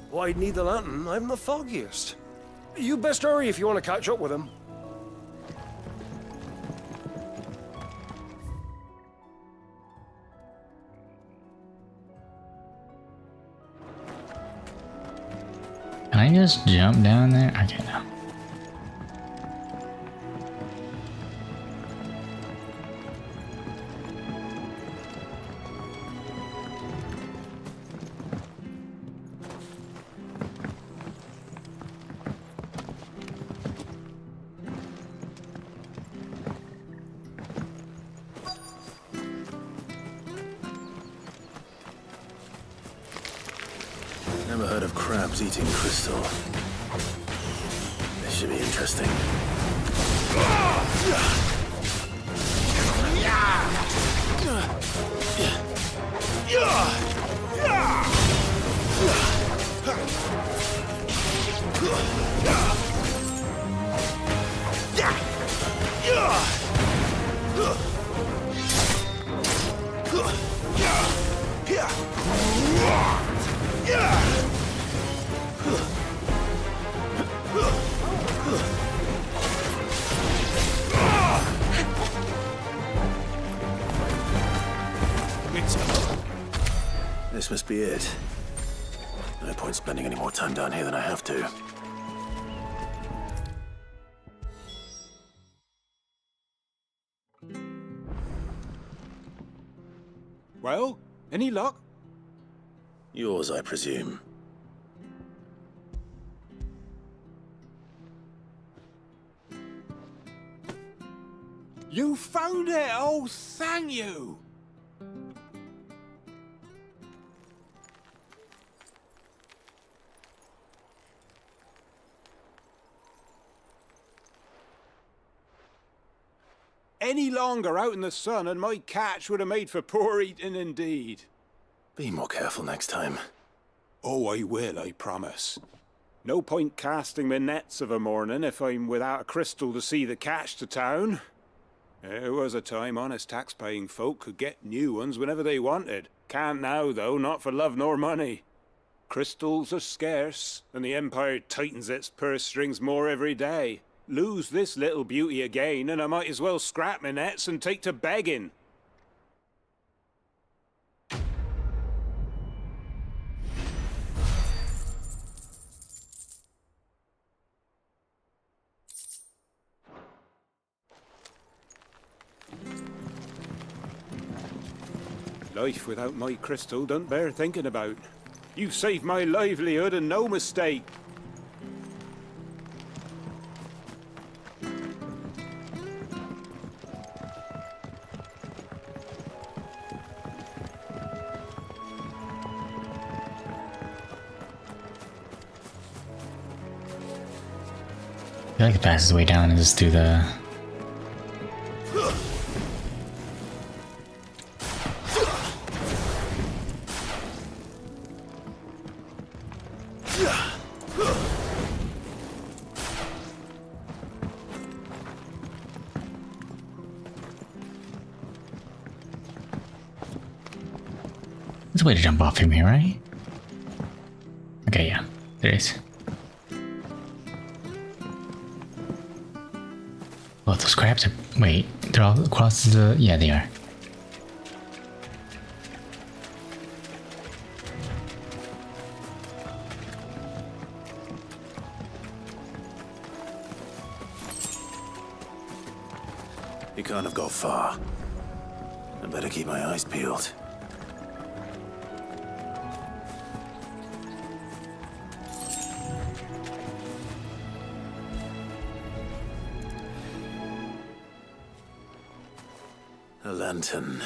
Why'd need the lantern? I'm the foggiest. You best hurry if you want to catch up with him. Can I just jump down there? Okay, no. Never heard of crabs eating crystal. This should be interesting. This must be it. No point spending any more time down here than I have to. Well, any luck? Yours, I presume. You found it! Oh, thank you! Any longer out in the sun and my catch would have made for poor eating indeed. Be more careful next time. Oh, I will, I promise. No point casting my nets of a morning if I'm without a crystal to see the catch to town. There was a time honest tax-paying folk could get new ones whenever they wanted. Can't now, though, not for love nor money. Crystals are scarce, and the Empire tightens its purse strings more every day. Lose this little beauty again, and I might as well scrap my nets and take to begging. Life without my crystal don't bear thinking about. You saved my livelihood and no mistake. I feel like the fastest way down is just through the... There's a way to jump off from here, right? Okay, yeah, there is. Oh, those crabs are... Wait, they're all across the... Yeah, they are. You can't have got far. I better keep my eyes peeled. A lantern.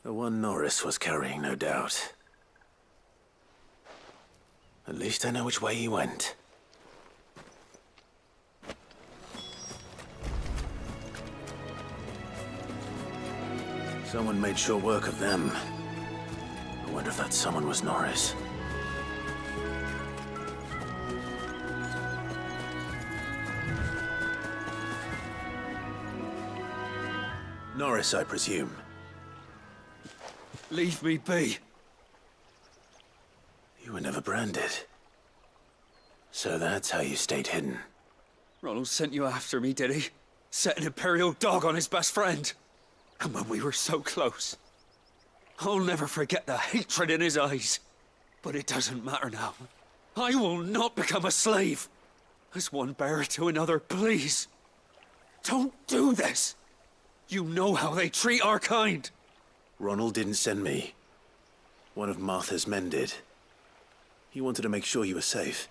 The one Norris was carrying, no doubt. At least I know which way he went. Someone made short work of them. I wonder if that someone was Norris. Norris, I presume. Leave me be. You were never branded. So that's how you stayed hidden. Ronald sent you after me, did he? Set an Imperial dog on his best friend. And when we were so close. I'll never forget the hatred in his eyes. But it doesn't matter now. I will not become a slave. As one bearer to another, please. Don't do this. You know how they treat our kind. Ronald didn't send me. One of Martha's men did. He wanted to make sure you were safe.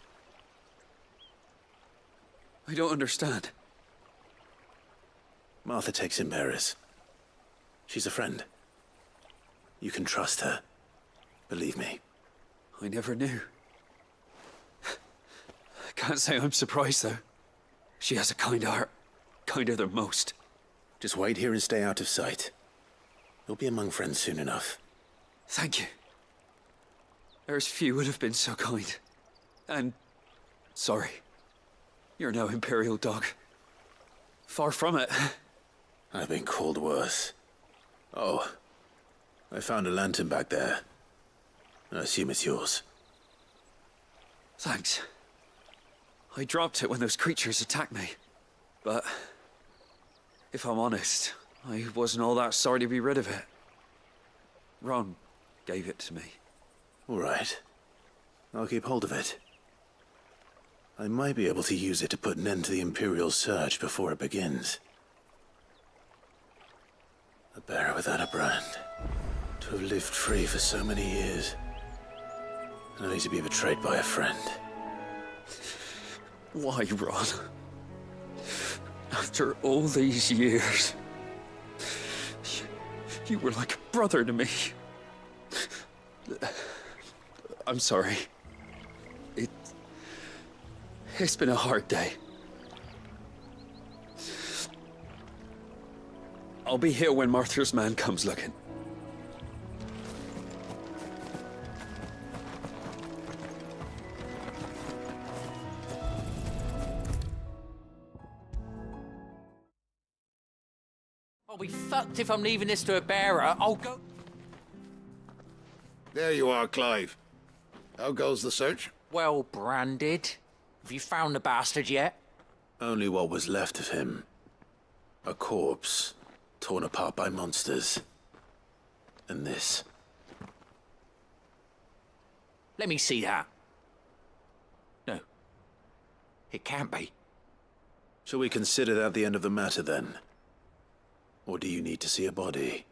I don't understand. Martha takes in bearers. She's a friend. You can trust her. Believe me. I never knew. I can't say I'm surprised, though. She has a kind heart. Kinder than most. Just wait here and stay out of sight. You'll be among friends soon enough. Thank you. There's few would have been so kind. And... sorry. You're no Imperial dog. Far from it. I've been called worse. Oh. I found a lantern back there. I assume it's yours. Thanks. I dropped it when those creatures attacked me. But... if I'm honest, I wasn't all that sorry to be rid of it. Ron gave it to me. All right. I'll keep hold of it. I might be able to use it to put an end to the Imperial Surge before it begins. A bearer without a brand. To have lived free for so many years, and only to be betrayed by a friend. Why, Ron? After all these years, you were like a brother to me. I'm sorry. It's been a hard day. I'll be here when Martha's man comes looking. I'll be fucked if I'm leaving this to a bearer. I'll go... There you are, Clive. How goes the search? Well branded. Have you found the bastard yet? Only what was left of him. A corpse, torn apart by monsters. And this. Let me see that. No. It can't be. Shall we consider that the end of the matter, then? Or do you need to see a body?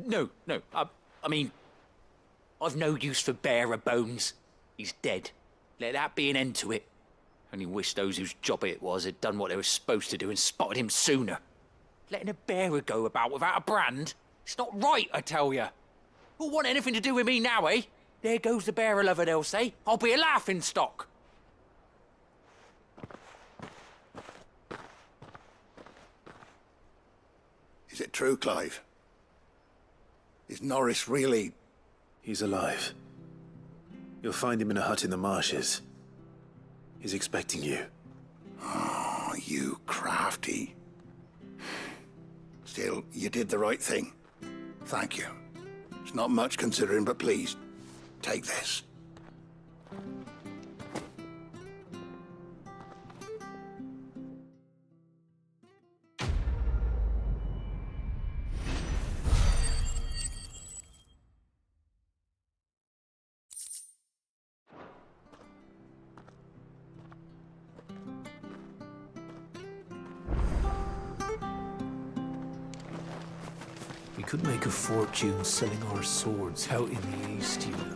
No. I mean... I've no use for bearer bones. He's dead. Let that be an end to it. Only wish those whose job it was had done what they were supposed to do and spotted him sooner. Letting a bearer go about without a brand? It's not right, I tell you. Who'll want anything to do with me now, eh? There goes the bearer lover, they'll say. I'll be a laughing stock. Is it true, Clive? Is Norris really... He's alive. You'll find him in a hut in the marshes. He's expecting you. Oh, you crafty. Still, you did the right thing. Thank you. It's not much considering, but please, take this. We could make a fortune selling our swords out in the east, you know.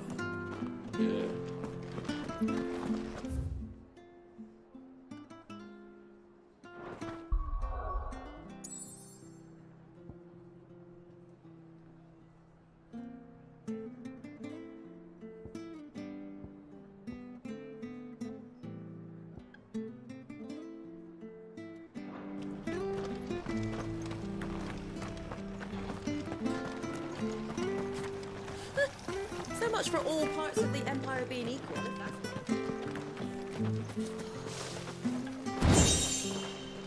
So much for all parts of the Empire being equal.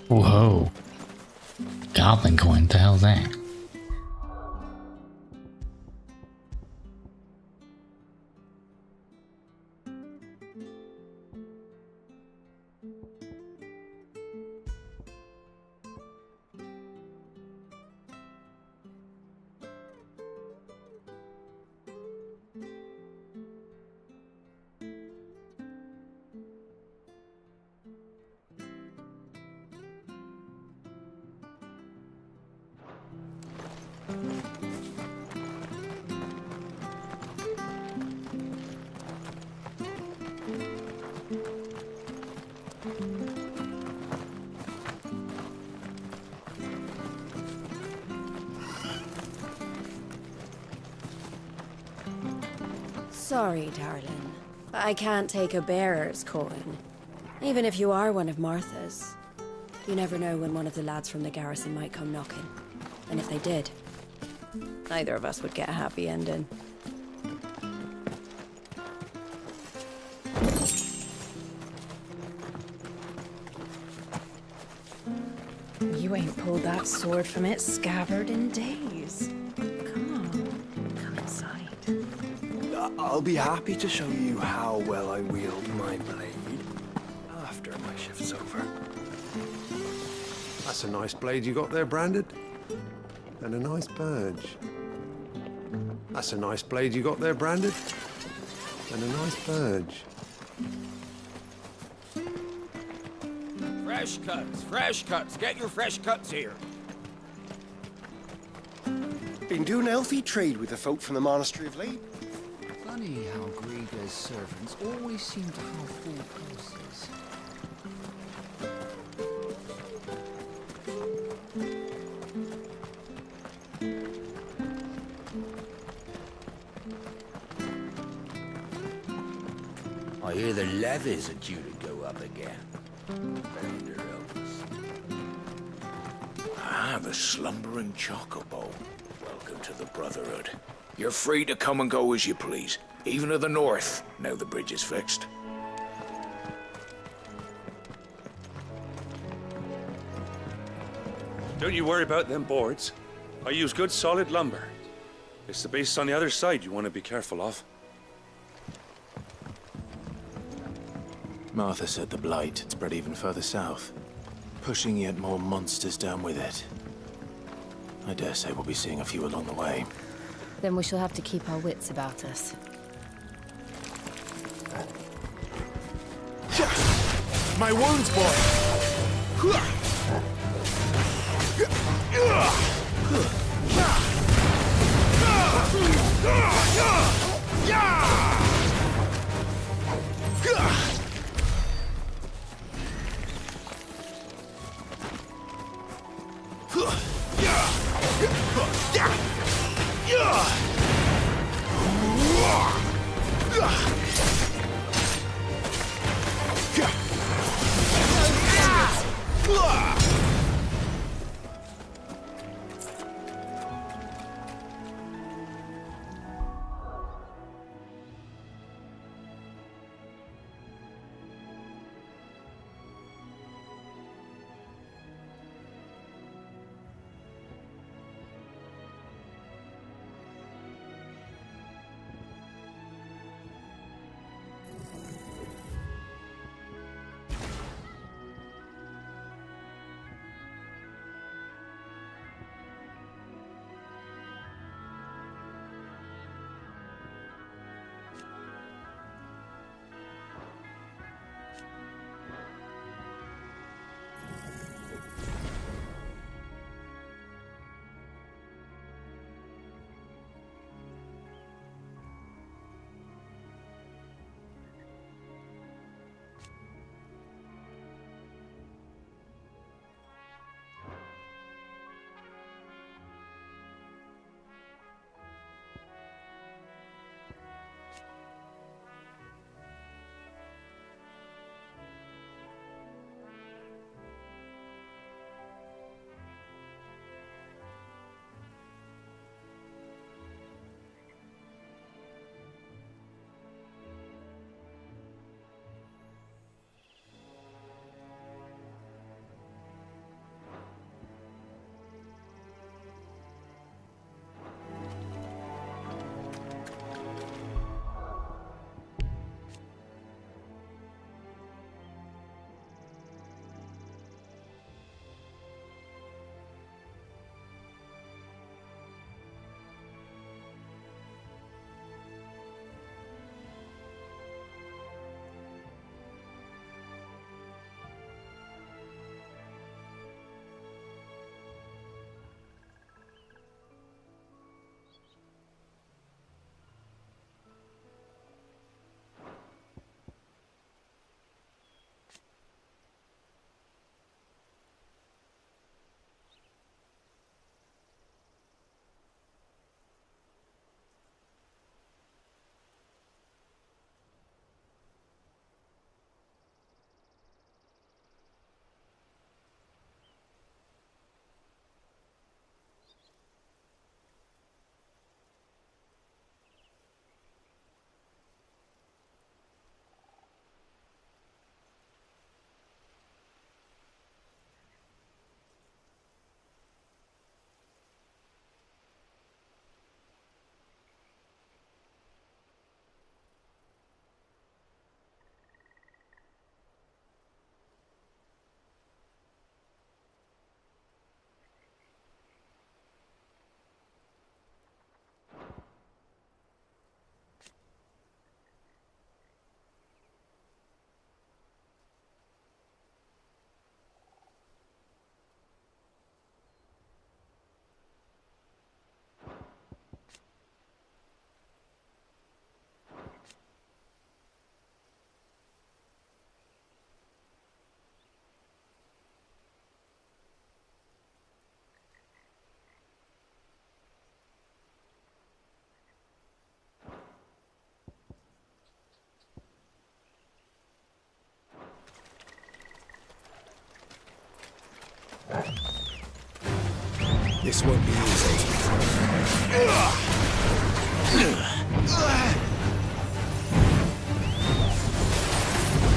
Whoa. Goblin coin, what the hell's that? Sorry, darling. I can't take a bearer's coin. Even if you are one of Martha's. You never know when one of the lads from the garrison might come knocking. And if they did, neither of us would get a happy ending. You ain't pulled that sword from its scabbard in days. Come on, come inside. I'll be happy to show you how well I wield my blade after my shift's over. That's a nice blade you got there, Branded. And a nice badge. That's a nice blade you got there, Branded. And a nice badge. Fresh cuts, fresh cuts. Get your fresh cuts here. Been doing a healthy trade with the folk from the monastery of late. Funny how Griega's servants always seem to have full purses. I hear the levies are due to go up again. Vader help us. Ah, the slumbering chocobo. Welcome to the Brotherhood. You're free to come and go as you please, even to the north, now the bridge is fixed. Don't you worry about them boards. I use good solid lumber. It's the base on the other side you want to be careful of. Martha said the Blight had spread even further south, pushing yet more monsters down with it. I dare say we'll be seeing a few along the way. Then we shall have to keep our wits about us. My wounds, boy! This won't be easy.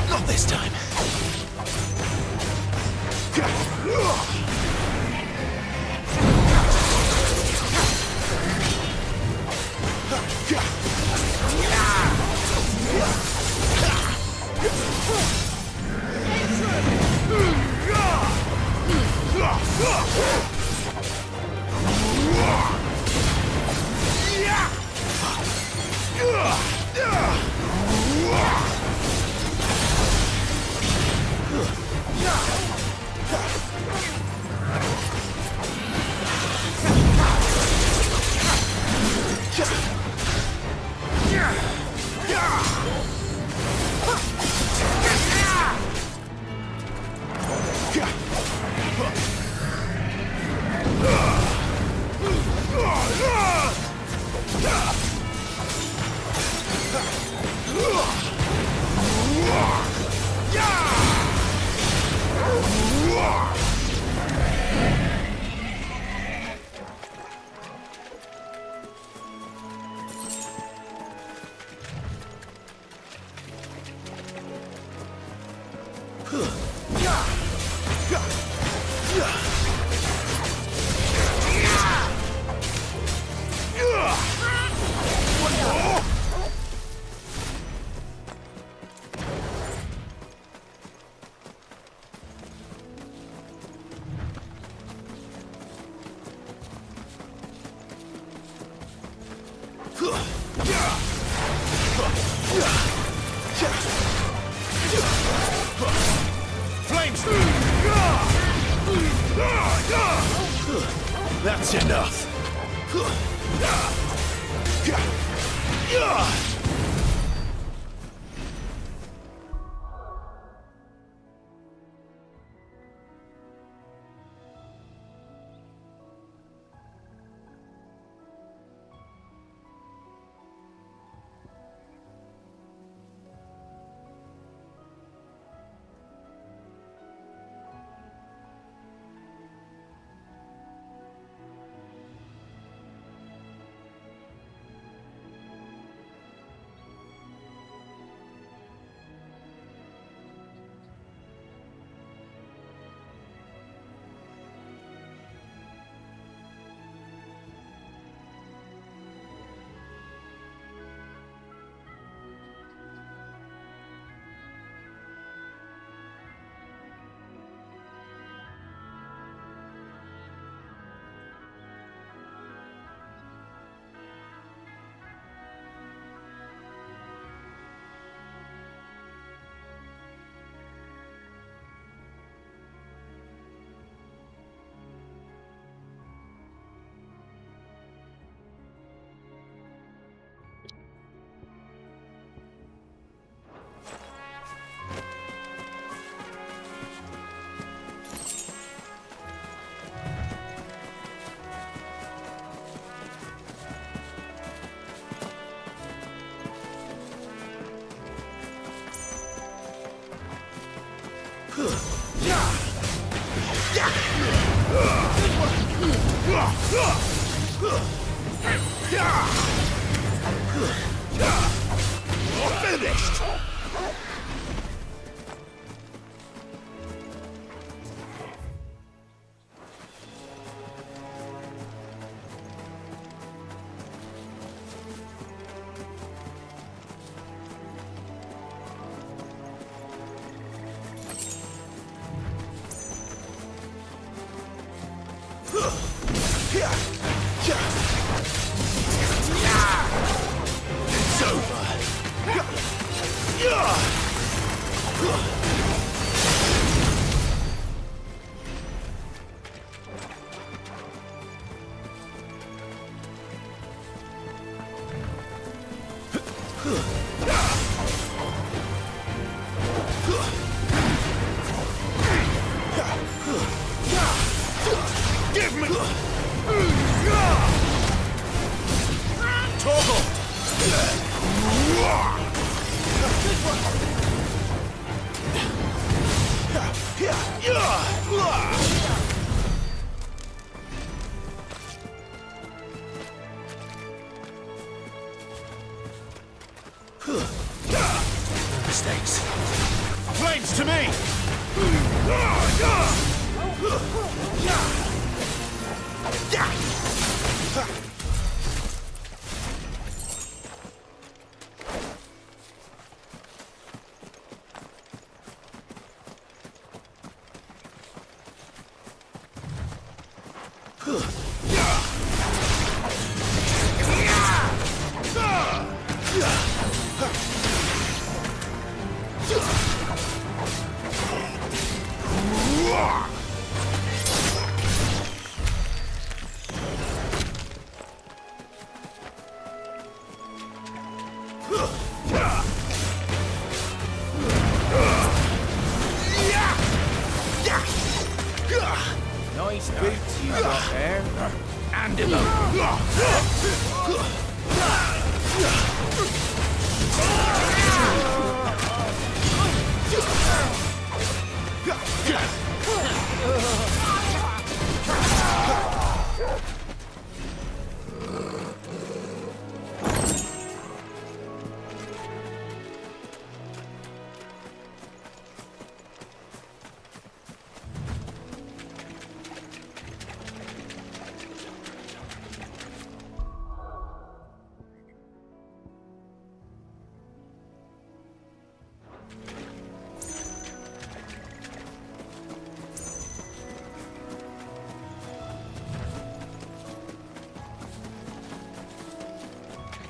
Not this time. That's enough. Finished! It's over. Give me Toggle! Nice boots you got there. And him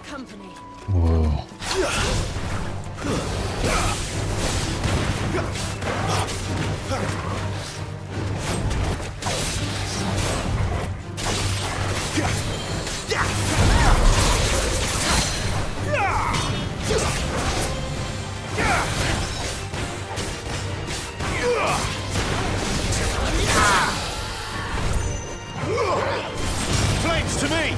Company. Whoa. Flames to me!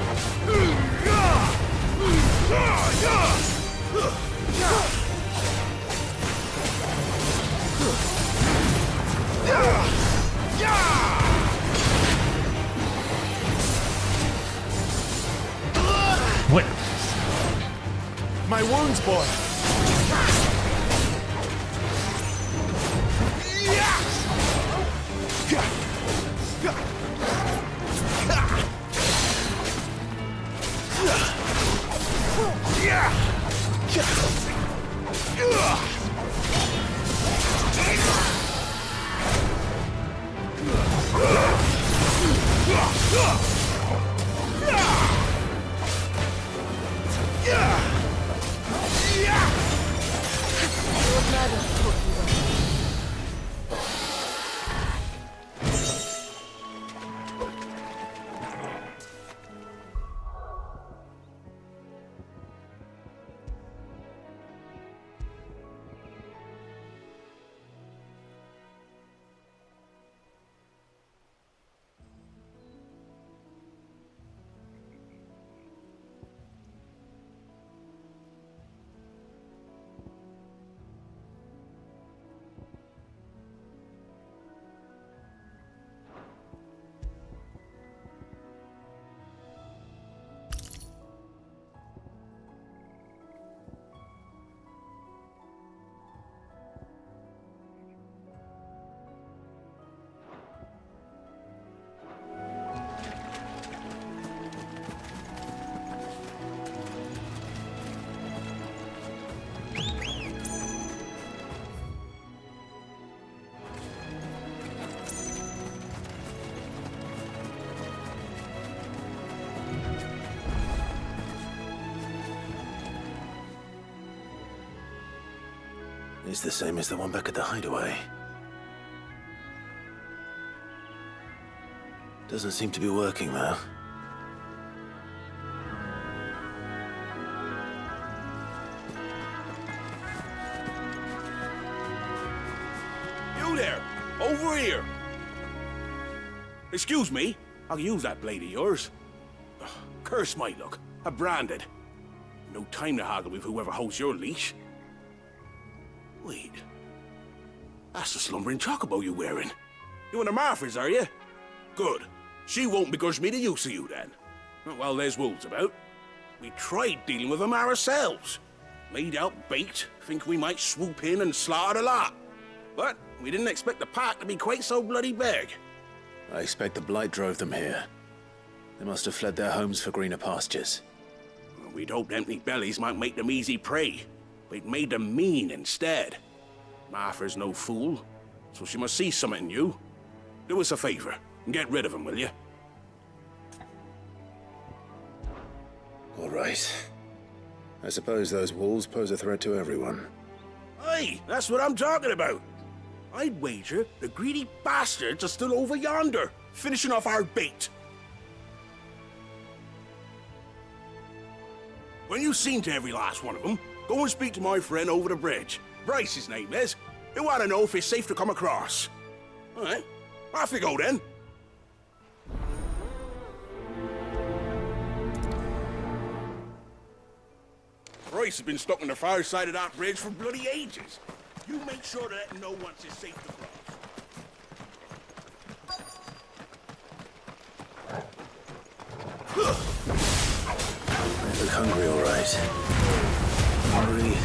What? My wounds, boy! It's the same as the one back at the hideaway. Doesn't seem to be working, though. You there! Over here! Excuse me, I'll use that blade of yours. Ugh, curse my luck. I'm branded. No time to haggle with whoever holds your leash. Wait. That's the slumbering chocobo you're wearing. You and the Marthas, are you? Good. She won't begrudge me the use of you, then. Well, there's wolves about. We tried dealing with them ourselves. Made out baked, think we might swoop in and slaughter the lot. But we didn't expect the pack to be quite so bloody big. I expect the Blight drove them here. They must have fled their homes for greener pastures. Well, we'd hoped empty bellies might make them easy prey. But it made them mean instead. Martha's no fool, so she must see something in you. Do us a favor and get rid of them, will you? right. I suppose those wolves pose a threat to everyone. Aye, that's what I'm talking about. I'd wager the greedy bastards are still over yonder, finishing off our bait. When you've seen to every last one of them, go and speak to my friend over the bridge. Bryce, his name is. He'll want to know if it's safe to come across. All right, off you go then. Bryce has been stuck on the far side of that bridge for bloody ages. You make sure to let him know once it's safe to cross. I look hungry, all right. Hungry and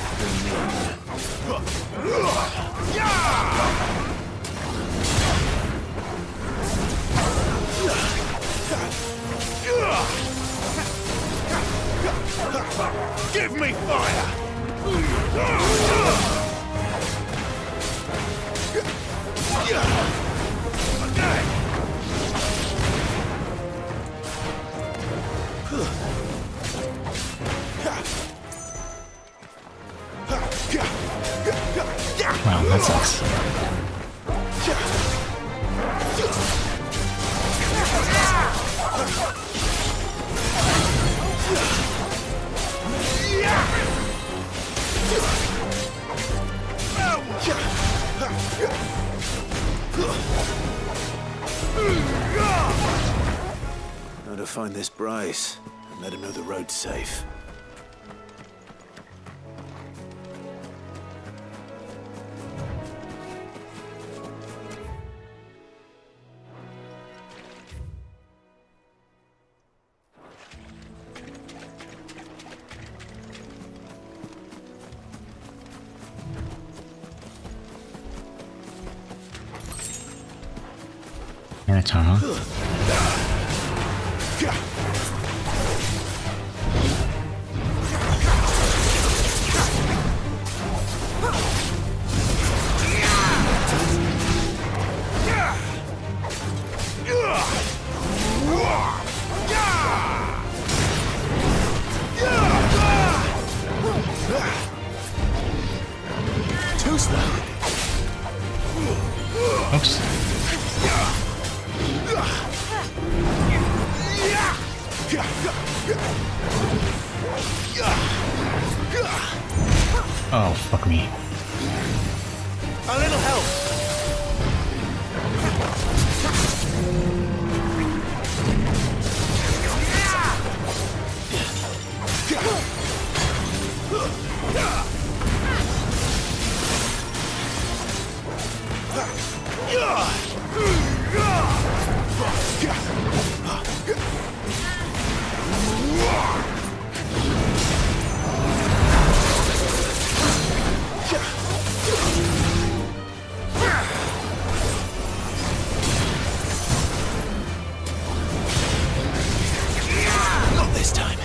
give me fire! Wow, that sucks. Now to find this Bryce and let him know the road's safe. Minotaur, huh? Too slow. Oops. Oh, fuck me. A little help. Not this time.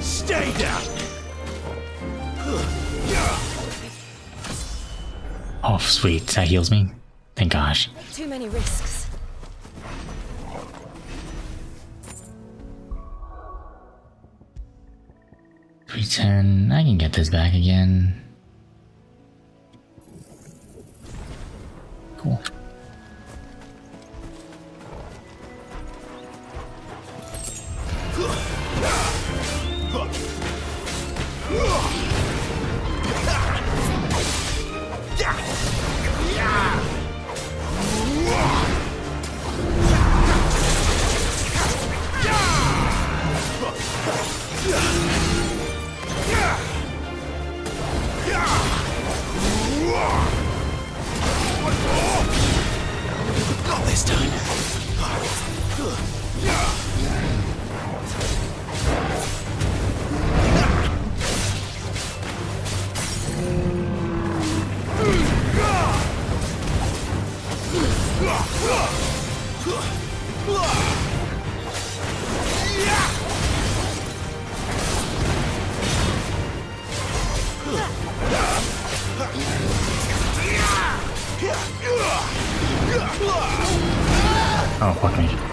Stay down. Oh, sweet. That heals me. Thank gosh. Too many risks. Pretend I can get this back again. Cool. Oh, fuck me.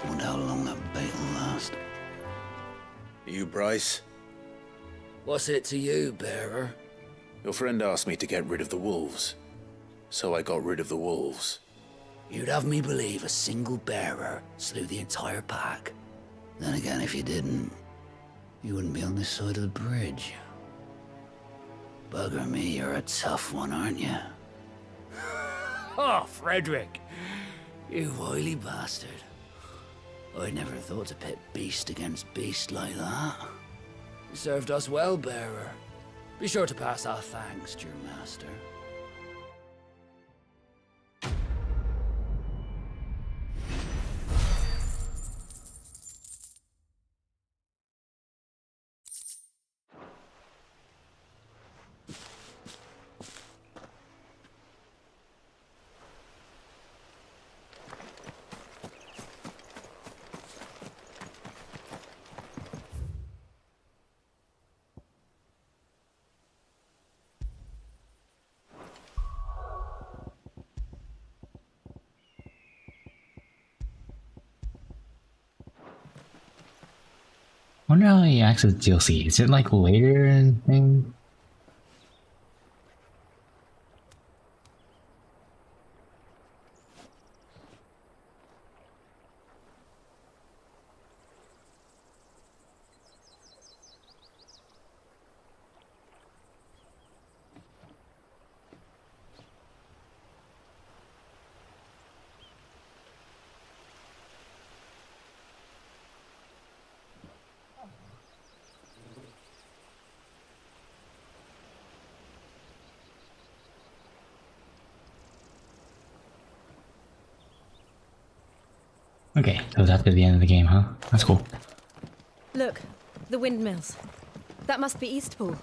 Wonder how long that bait will last. You, Bryce? What's it to you, bearer? Your friend asked me to get rid of the wolves. So I got rid of the wolves. You'd have me believe a single bearer slew the entire pack. Then again, if you didn't, you wouldn't be on this side of the bridge. Bugger me, you're a tough one, aren't you? Oh, Frederick! You wily bastard. I'd never thought to pit beast against beast like that. You served us well, bearer. Be sure to pass our thanks to your master. Wonder how he access DLC. Is it like later and thing? Okay, so that's at the end of the game, huh? That's cool. Look, the windmills. That must be Eastpool.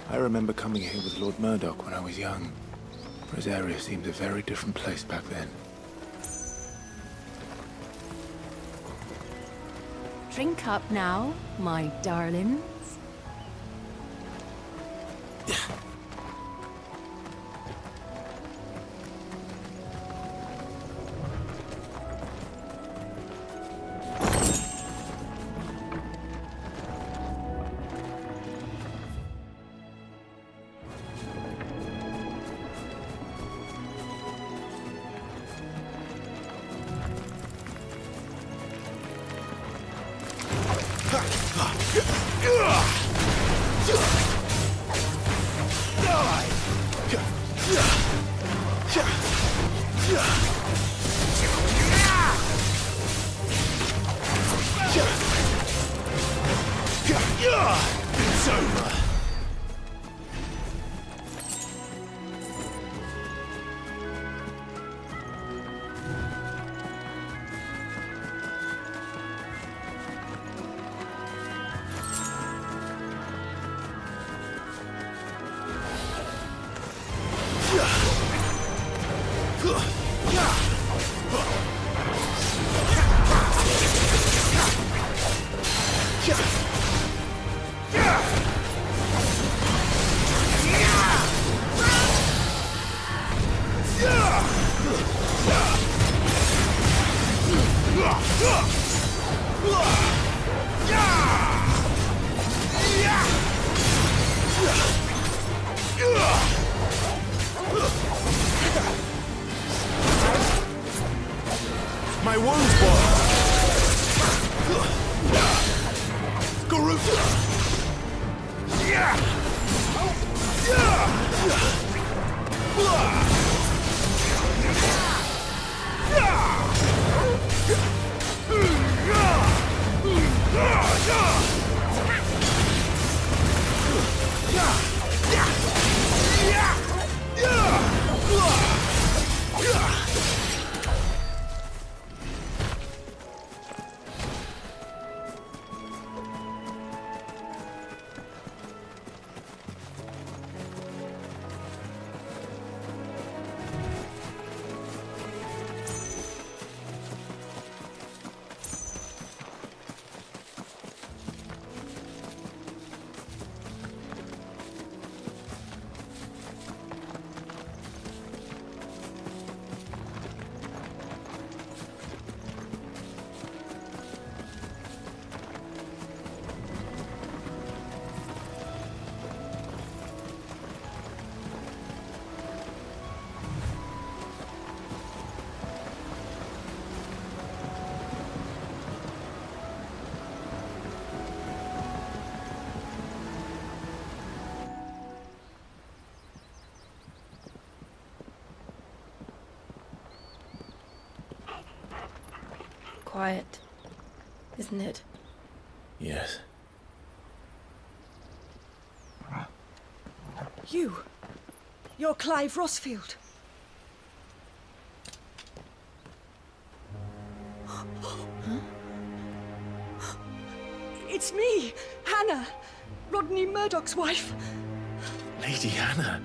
I remember coming here with Lord Murdoch when I was young. Rosaria seemed a very different place back then. Drink up now, my darlings. It's over. My wounds, boy. Garuta. Quiet, isn't it? Yes. You're Clive Rossfield. It's me, Hannah, Rodney Murdoch's wife. Lady Hannah.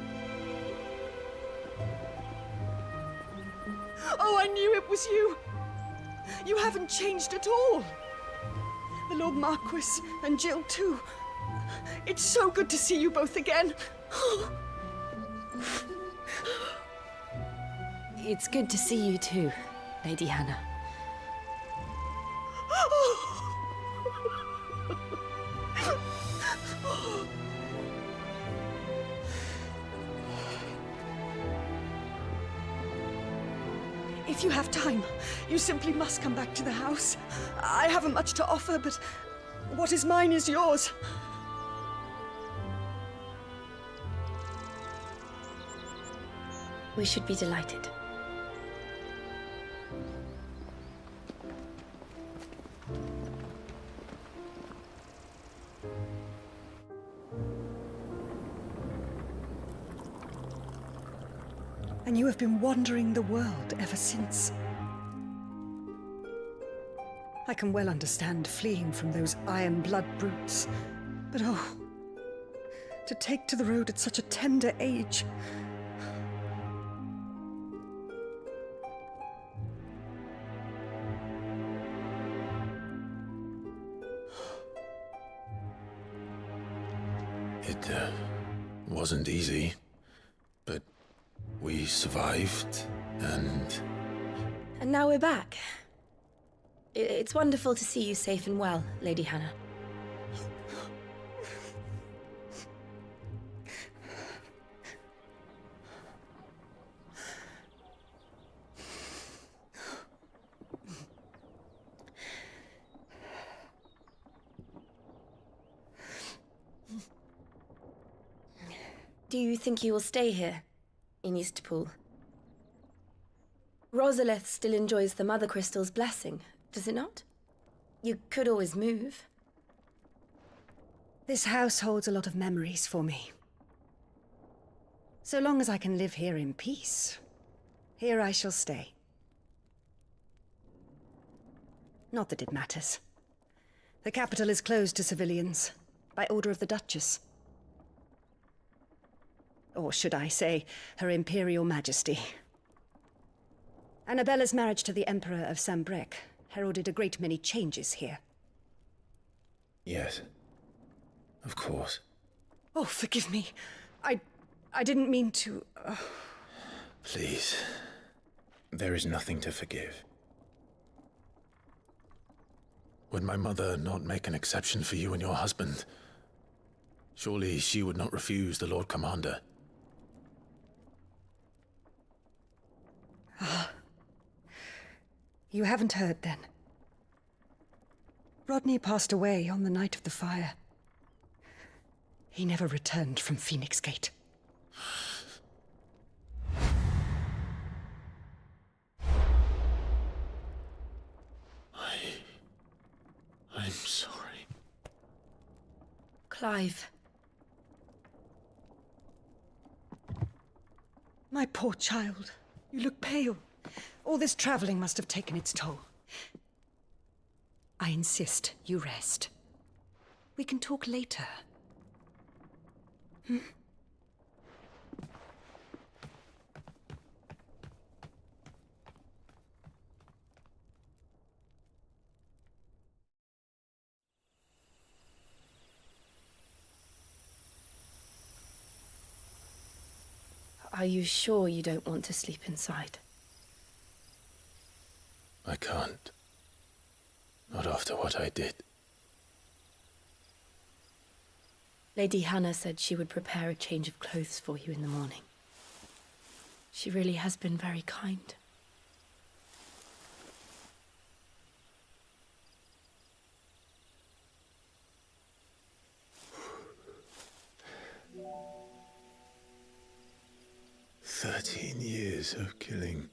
Oh, I knew it was you. You haven't changed at all. The Lord Marquis and Jill too. It's so good to see you both again. It's good to see you too, Lady Hannah. If you have time, you simply must come back to the house. I haven't much to offer, but what is mine is yours. We should be delighted. And you have been wandering the world ever since. I can well understand fleeing from those iron blood brutes, but oh, to take to the road at such a tender age. It wasn't easy, but we survived, and now we're back. It's wonderful to see you safe and well, Lady Hannah. Do you think you will stay here, in Eastpool? Rosalith still enjoys the Mother Crystal's blessing, does it not? You could always move. This house holds a lot of memories for me. So long as I can live here in peace, here I shall stay. Not that it matters. The capital is closed to civilians, by order of the Duchess. Or should I say, Her Imperial Majesty. Annabella's marriage to the Emperor of Sambrec heralded a great many changes here. yes, of course. Oh, forgive me. I didn't mean to... Please, there is nothing to forgive. Would my mother not make an exception for you and your husband? Surely she would not refuse the Lord Commander. You haven't heard, then. Rodney passed away on the night of the fire. He never returned from Phoenix Gate. I'm sorry. Clive. My poor child. You look pale. All this traveling must have taken its toll. I insist you rest. We can talk later. Hmm? Are you sure you don't want to sleep inside? I can't. Not after what I did. Lady Hannah said she would prepare a change of clothes for you in the morning. She really has been very kind. "13 years of killing.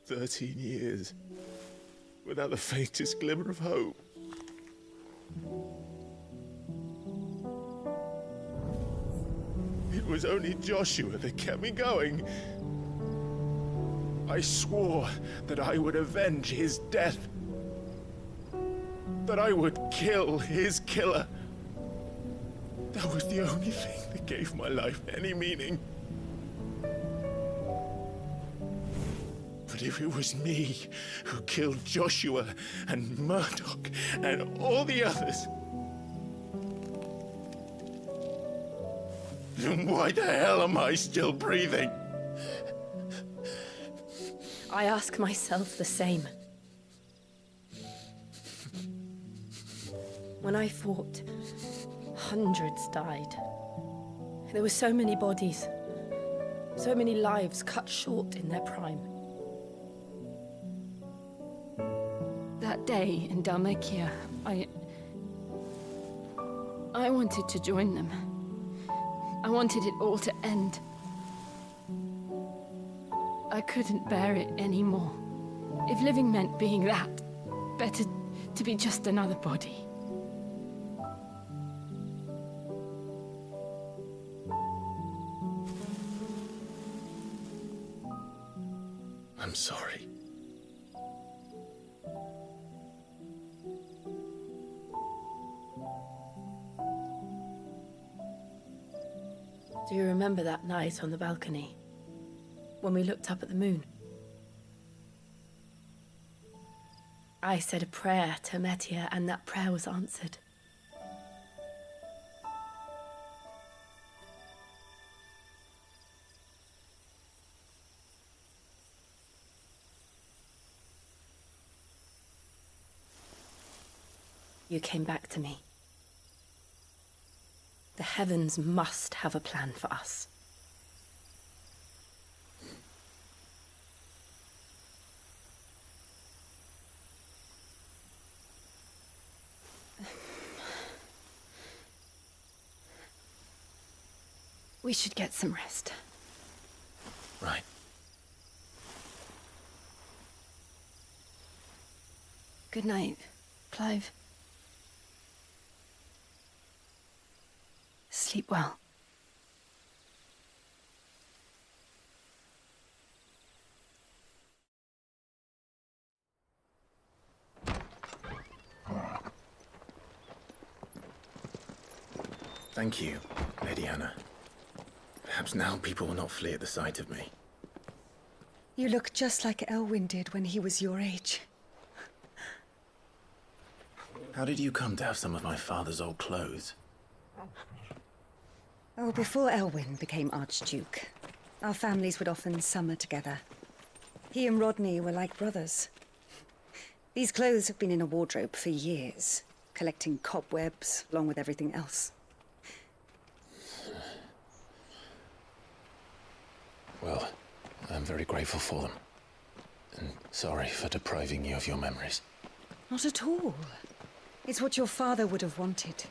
13 years without the faintest glimmer of hope. It was only Joshua that kept me going. I swore that I would avenge his death. That I would kill his killer. That was the only thing that gave my life any meaning. But if it was me who killed Joshua and Murdoch and all the others, then why the hell am I still breathing? I ask myself the same. When I fought, hundreds died. There were so many bodies, so many lives cut short in their prime. That day in Dhalmekia, I wanted to join them. I wanted it all to end. I couldn't bear it anymore. If living meant being that, better to be just another body. I'm sorry. Do you remember that night on the balcony? When we looked up at the moon? I said a prayer to Metia, and that prayer was answered. You came back to me. The heavens must have a plan for us. We should get some rest. Right. Good night, Clive. Sleep well. Thank you, Lady Hannah. Perhaps now people will not flee at the sight of me. You look just like Elwyn did when he was your age. How did you come to have some of my father's old clothes? Oh, before Elwyn became Archduke, our families would often summer together. He and Rodney were like brothers. These clothes have been in a wardrobe for years, collecting cobwebs along with everything else. Well, I'm very grateful for them. And sorry for depriving you of your memories. Not at all. It's what your father would have wanted.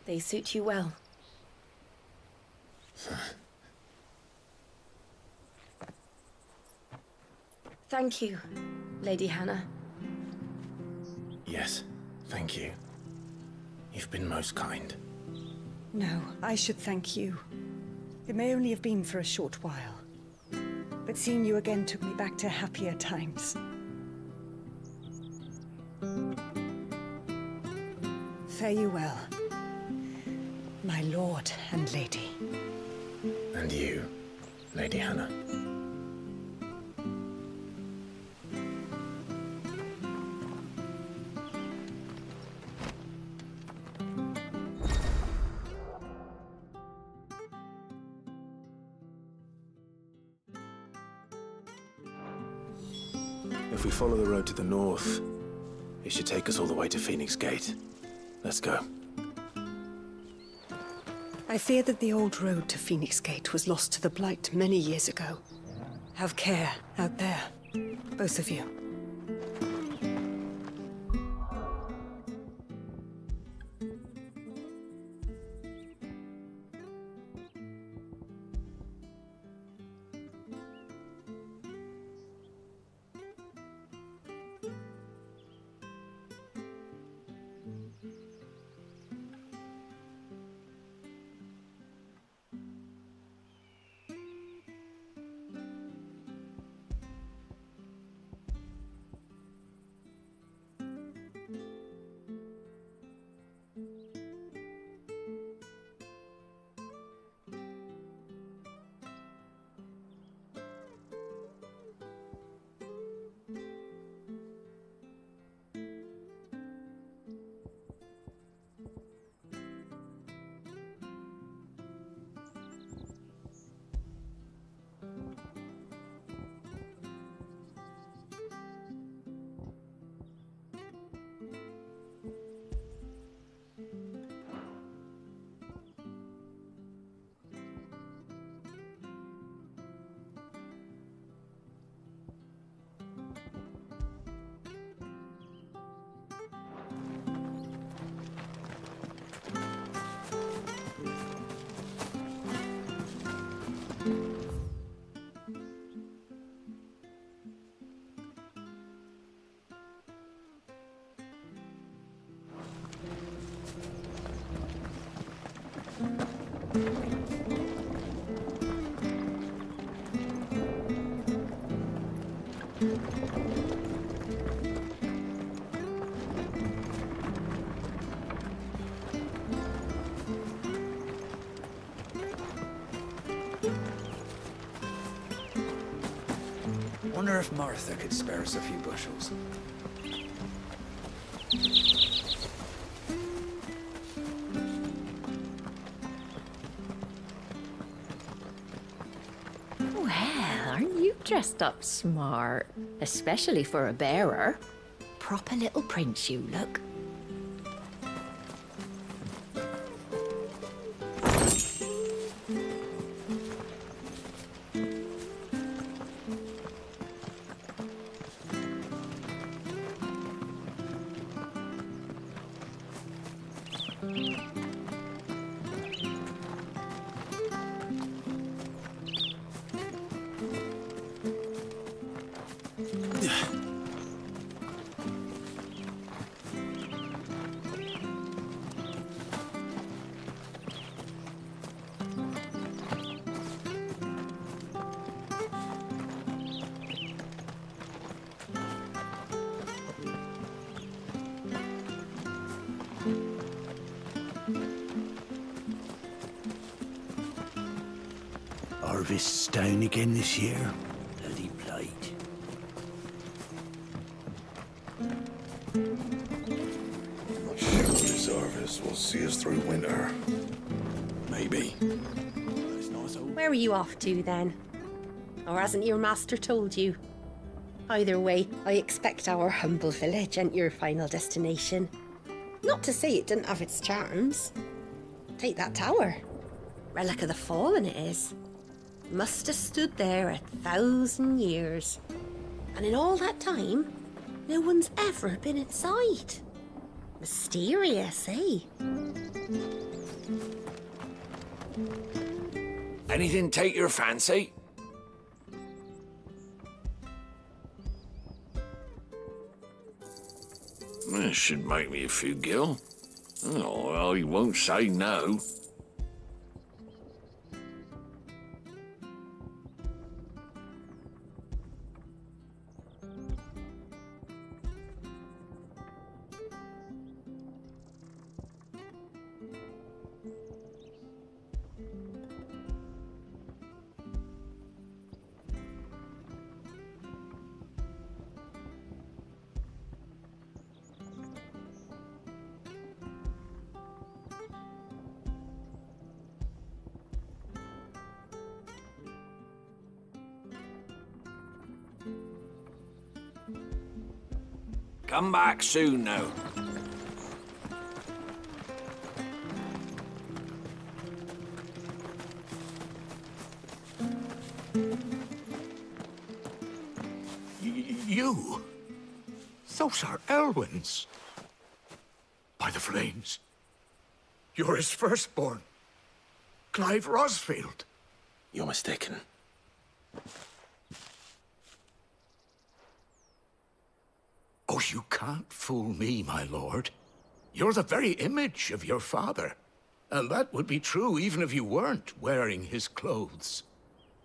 They suit you well. Thank you, Lady Hannah. Yes, thank you. You've been most kind. No, I should thank you. It may only have been for a short while, but seeing you again took me back to happier times. Fare you well, my lord and lady. And you, Lady Hannah. If we follow the road to the north, it should take us all the way to Phoenix Gate. Let's go. I fear that the old road to Phoenix Gate was lost to the Blight many years ago. Have care out there, both of you. Wonder if Martha could spare us a few bushels. Well, aren't you dressed up smart? Especially for a bearer. Proper little prince you look. Harvest's down again this year. Bloody blight. This harvest will see us through winter. Maybe. Where are you off to then? Or hasn't your master told you? Either way, I expect our humble village ain't your final destination. Not to say it didn't have its charms. Take that tower. Relic of the Fallen it is. Must have stood there 1,000 years. And in all that time, no one's ever been inside. Mysterious, eh? Anything take your fancy? This should make me a few gil. Oh, well, he won't say no. Come back soon now. You? Those are Elwyn's. By the flames. You're his firstborn. Clive Rosfield. You're mistaken. Oh, you can't fool me, my lord. You're the very image of your father. And that would be true even if you weren't wearing his clothes.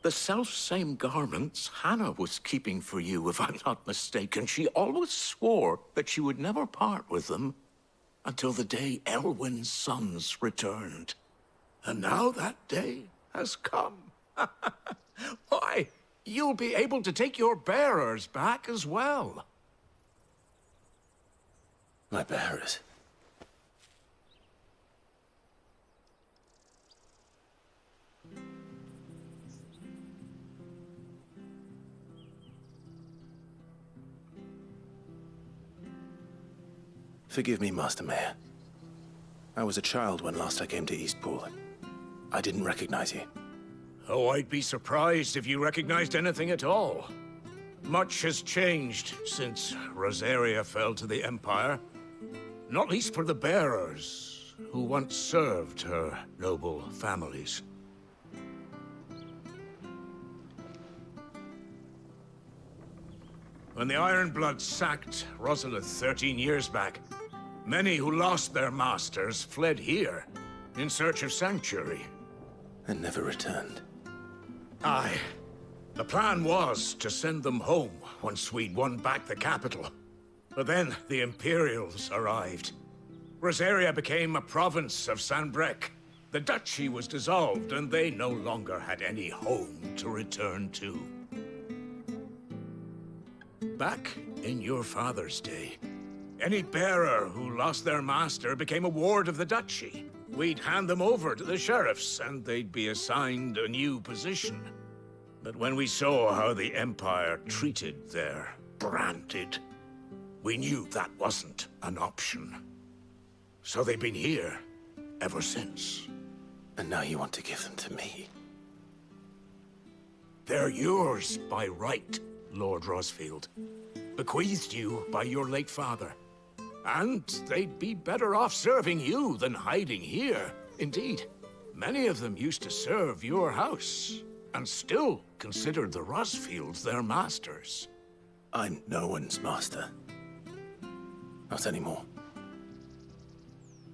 The self-same garments Hannah was keeping for you, if I'm not mistaken. She always swore that she would never part with them until the day Elwyn's sons returned. And now that day has come. Why, you'll be able to take your bearers back as well. My bearers. Forgive me, Master Mayor. I was a child when last I came to Eastpool. I didn't recognize you. Oh, I'd be surprised if you recognized anything at all. Much has changed since Rosaria fell to the Empire. Not least for the bearers, who once served her noble families. When the Ironbloods sacked Rosalith 13 years back, many who lost their masters fled here in search of sanctuary. and never returned. Aye. The plan was to send them home once we'd won back the capital. But then the Imperials arrived. Rosaria became a province of Sanbreque. The duchy was dissolved, and they no longer had any home to return to. Back in your father's day, any bearer who lost their master became a ward of the duchy. We'd hand them over to the sheriffs, and they'd be assigned a new position. But when we saw how the Empire treated their branded, we knew that wasn't an option. So they've been here ever since. And now you want to give them to me? They're yours by right, Lord Rosfield. Bequeathed you by your late father. And they'd be better off serving you than hiding here. Indeed, many of them used to serve your house, and still considered the Rosfields their masters. I'm no one's master. Not anymore.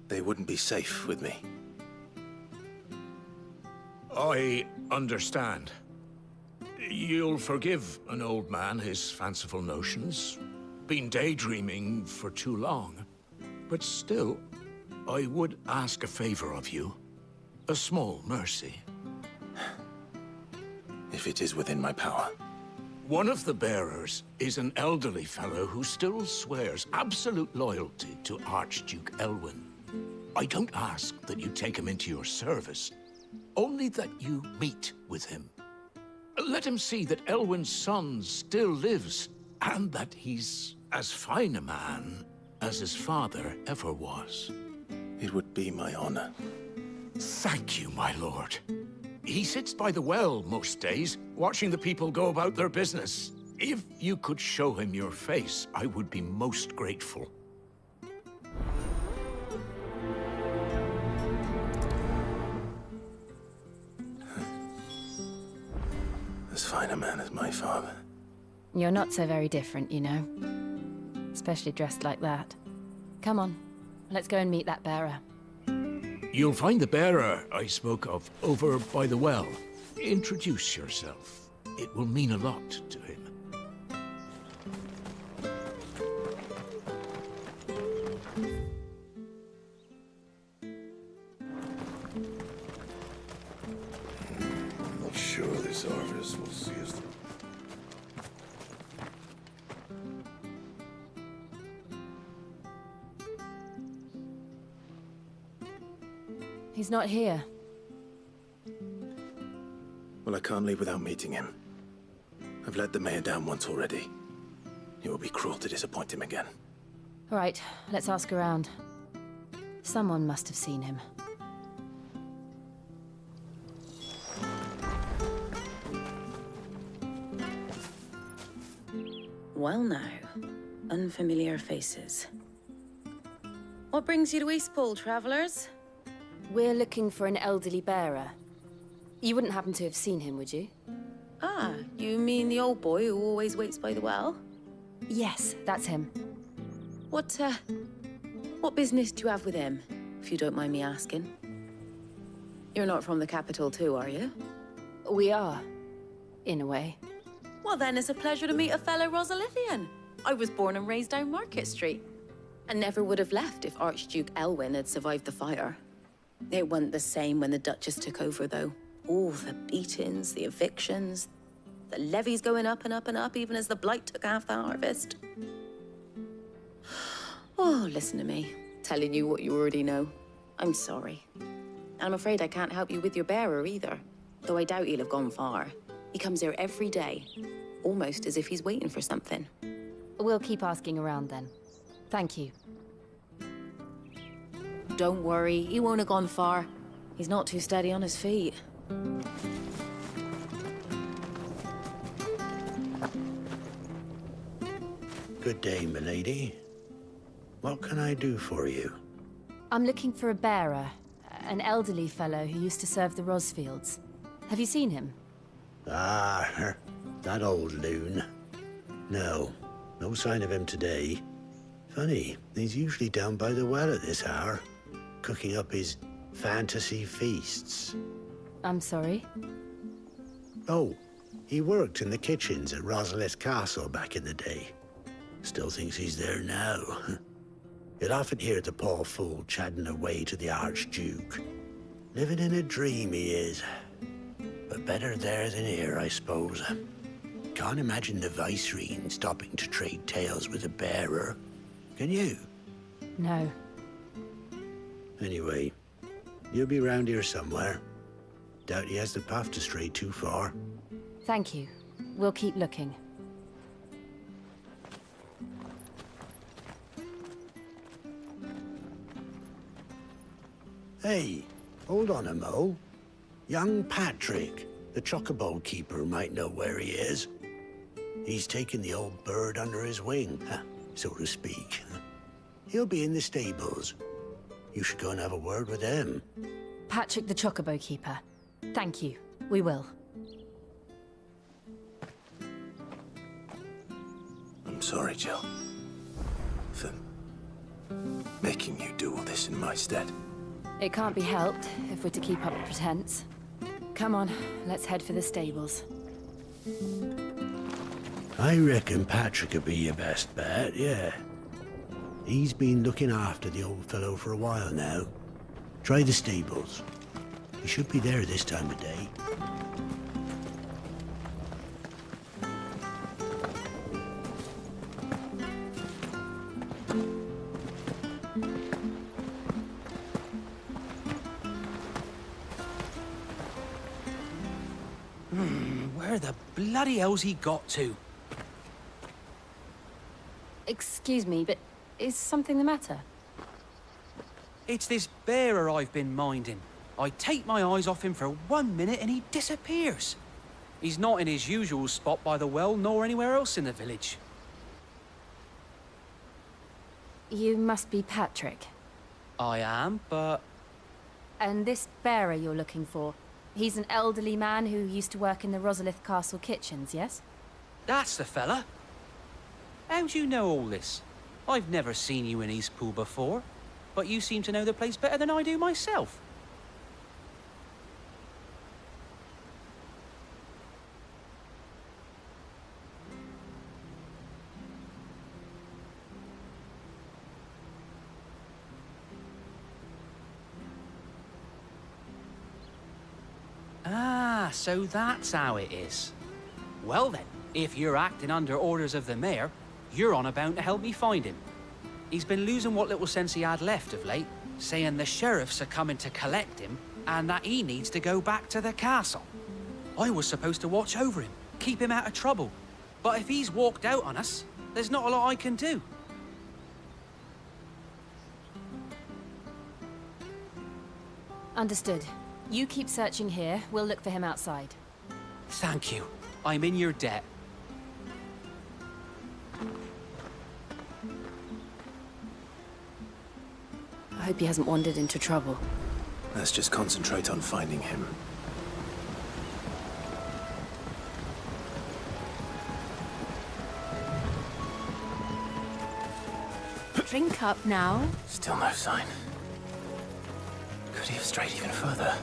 They wouldn't be safe with me. I understand. You'll forgive an old man his fanciful notions. Been daydreaming for too long. But still, I would ask a favor of you. A small mercy. If it is within my power. One of the bearers is an elderly fellow who still swears absolute loyalty to Archduke Elwyn. I don't ask that you take him into your service, only that you meet with him. Let him see that Elwyn's son still lives, and that he's as fine a man as his father ever was. It would be my honor. Thank you, my lord. He sits by the well most days, watching the people go about their business. If you could show him your face, I would be most grateful. As fine a man as my father. You're not so very different, you know. Especially dressed like that. Come on, let's go and meet that bearer. You'll find the bearer I spoke of over by the well. Introduce yourself. It will mean a lot to him. Not sure this Arvis will see us through. He's not here. Well, I can't leave without meeting him. I've let the mayor down once already. It will be cruel to disappoint him again. All right, let's ask around. Someone must have seen him. Well now, unfamiliar faces. What brings you to Eastpool, travelers? We're looking for an elderly bearer. You wouldn't happen to have seen him, would you? Ah, you mean the old boy who always waits by the well? Yes, that's him. What business do you have with him, if you don't mind me asking? You're not from the capital too, are you? We are, in a way. Well then, it's a pleasure to meet a fellow Rosalithian. I was born and raised down Market Street. And never would have left if Archduke Elwyn had survived the fire. It wasn't the same when the Duchess took over, though. All the beatings, the evictions, the levies going up and up and up, even as the blight took half the harvest. Oh, listen to me, telling you what you already know. I'm sorry. And I'm afraid I can't help you with your bearer either, though I doubt he'll have gone far. He comes here every day, almost as if he's waiting for something. We'll keep asking around then. Thank you. Don't worry, he won't have gone far. He's not too steady on his feet. Good day, milady. What can I do for you? I'm looking for a bearer, an elderly fellow who used to serve the Rosfields. Have you seen him? Ah, that old loon. No sign of him today. Funny, he's usually down by the well at this hour, cooking up his fantasy feasts. I'm sorry? Oh, he worked in the kitchens at Rosalith Castle back in the day. Still thinks he's there now. You'd often hear the poor fool chatting away to the Archduke. Living in a dream he is. But better there than here, I suppose. Can't imagine the Vicereine stopping to trade tales with a bearer. Can you? No. Anyway, you'll be round here somewhere. Doubt he has the path to stray too far. Thank you. We'll keep looking. Hey, hold on a mo. Young Patrick, the chocobo keeper, might know where he is. He's taken the old bird under his wing, so to speak. He'll be in the stables. You should go and have a word with him. Patrick the Chocobo Keeper. Thank you. We will. I'm sorry, Jill. For making you do all this in my stead. It can't be helped if we're to keep up the pretense. Come on, let's head for the stables. I reckon Patrick would be your best bet, yeah. He's been looking after the old fellow for a while now. Try the stables. He should be there this time of day. Where the bloody hell's he got to? Excuse me, but is something the matter? It's this bearer I've been minding. I take my eyes off him for 1 minute and he disappears. He's not in his usual spot by the well, nor anywhere else in the village. You must be Patrick. I am, but... And this bearer you're looking for, he's an elderly man who used to work in the Rosalith Castle kitchens, yes? That's the fella. How do you know all this? I've never seen you in Eastpool before, but you seem to know the place better than I do myself. Ah, so that's how it is. Well then, if you're acting under orders of the mayor, you're on about to help me find him. He's been losing what little sense he had left of late, saying the sheriffs are coming to collect him and that he needs to go back to the castle. I was supposed to watch over him, keep him out of trouble. But if he's walked out on us, there's not a lot I can do. Understood. You keep searching here, we'll look for him outside. Thank you. I'm in your debt. I hope he hasn't wandered into trouble. Let's just concentrate on finding him. Drink up now. Still no sign. Could he have strayed even further?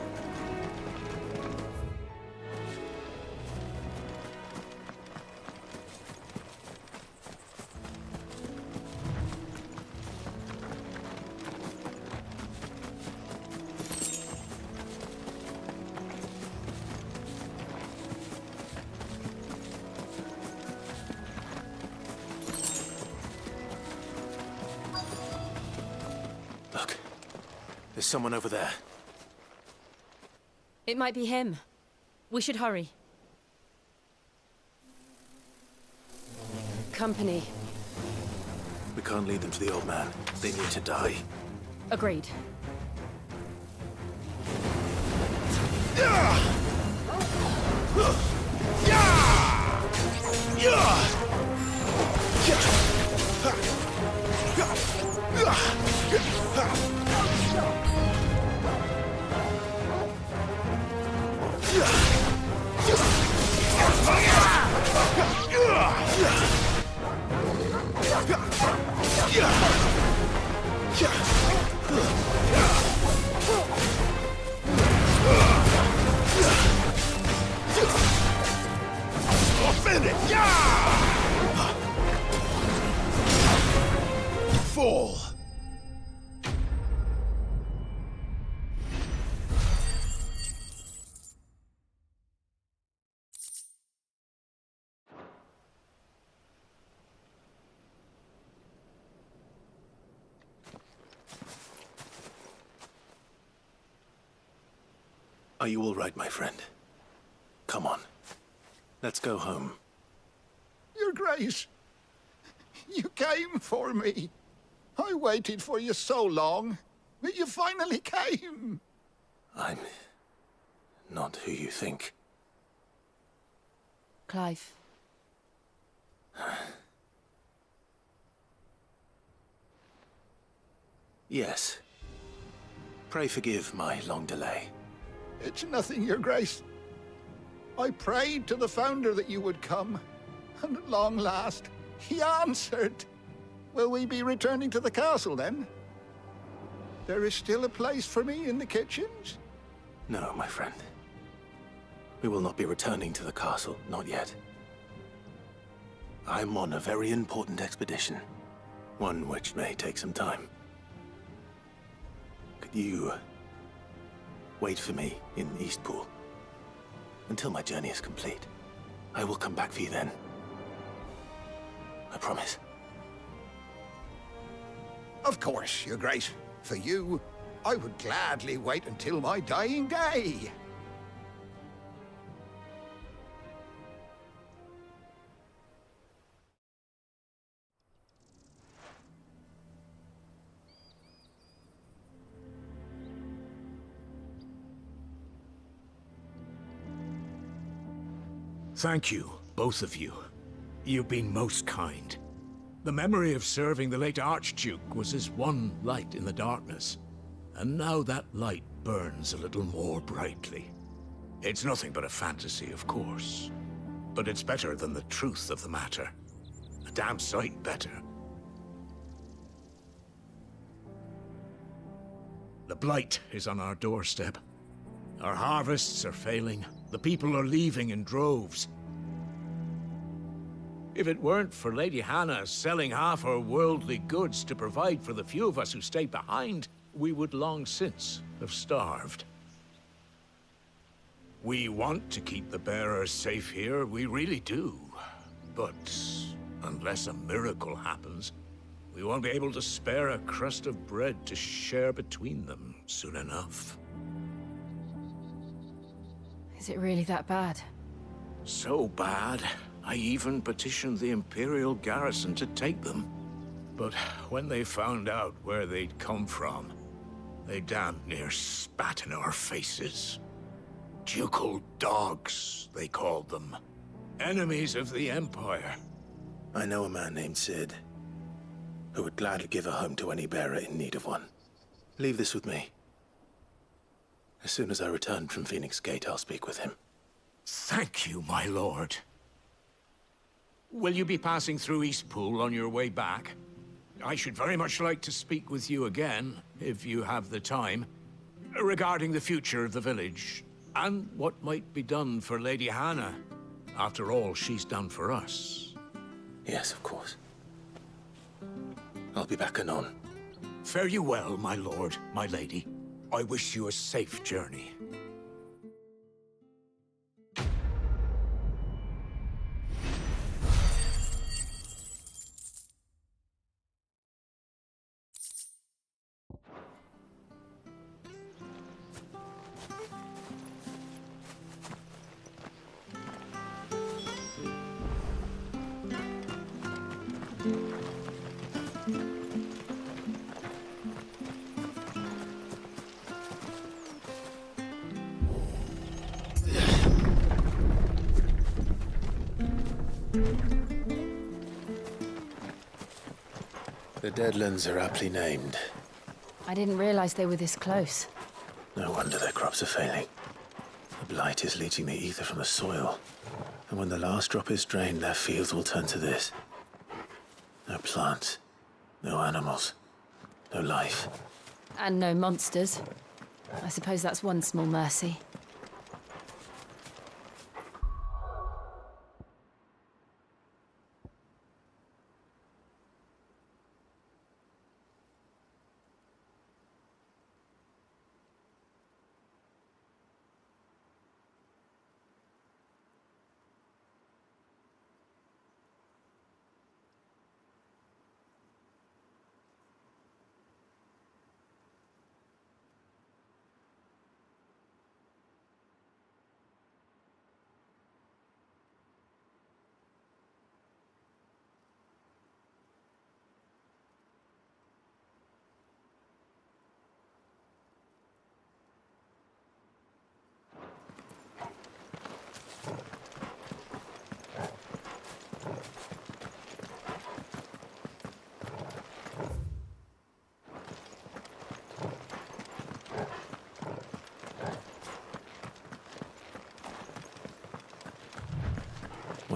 Look, there's someone over there. It might be him. We should hurry. Company. We can't lead them to the old man. They need to die. Agreed. minute! Yeah! Fall! Are you all right, my friend? Come on. Let's go home. Your Grace, you came for me. I waited for you so long, but you finally came. I'm not who you think. Clive. Yes. Pray forgive my long delay. It's nothing, Your Grace. I prayed to the Founder that you would come, and at long last, he answered. Will we be returning to the castle, then? There is still a place for me in the kitchens? No, my friend. We will not be returning to the castle, not yet. I'm on a very important expedition, one which may take some time. Could you wait for me in Eastpool until my journey is complete? I will come back for you then. I promise. Of course, Your Grace. For you, I would gladly wait until my dying day. Thank you, both of you. You've been most kind. The memory of serving the late Archduke was as one light in the darkness, and now that light burns a little more brightly. It's nothing but a fantasy, of course, but it's better than the truth of the matter. A damn sight better. The blight is on our doorstep. Our harvests are failing. The people are leaving in droves. If it weren't for Lady Hannah selling half her worldly goods to provide for the few of us who stayed behind, we would long since have starved. We want to keep the bearers safe here, we really do. But unless a miracle happens, we won't be able to spare a crust of bread to share between them soon enough. Is it really that bad? So bad, I even petitioned the Imperial garrison to take them. But when they found out where they'd come from, they damn near spat in our faces. Ducal dogs, they called them. Enemies of the Empire. I know a man named Cid, who would gladly give a home to any bearer in need of one. Leave this with me. As soon as I return from Phoenix Gate, I'll speak with him. Thank you, my lord. Will you be passing through Eastpool on your way back? I should very much like to speak with you again, if you have the time, regarding the future of the village, and what might be done for Lady Hannah. After all she's done for us. Yes, of course. I'll be back anon. Fare you well, my lord, my lady. I wish you a safe journey. The Deadlands are aptly named. I didn't realize they were this close. No wonder their crops are failing. The blight is leaching the ether from the soil. And when the last drop is drained, their fields will turn to this. No plants, no animals, no life. And no monsters. I suppose that's one small mercy.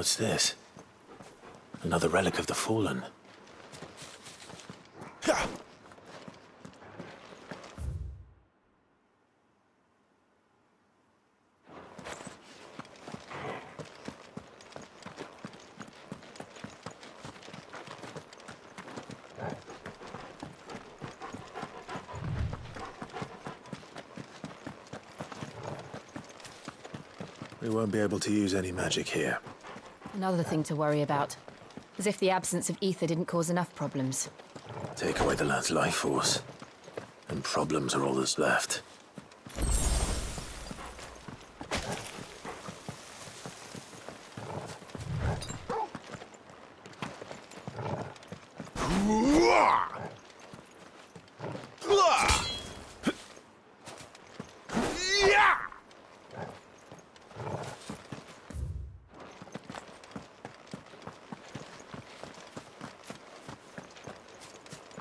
What's this? Another relic of the Fallen. We won't be able to use any magic here. Another thing to worry about. As if the absence of ether didn't cause enough problems. Take away the lad's life force, and problems are all that's left.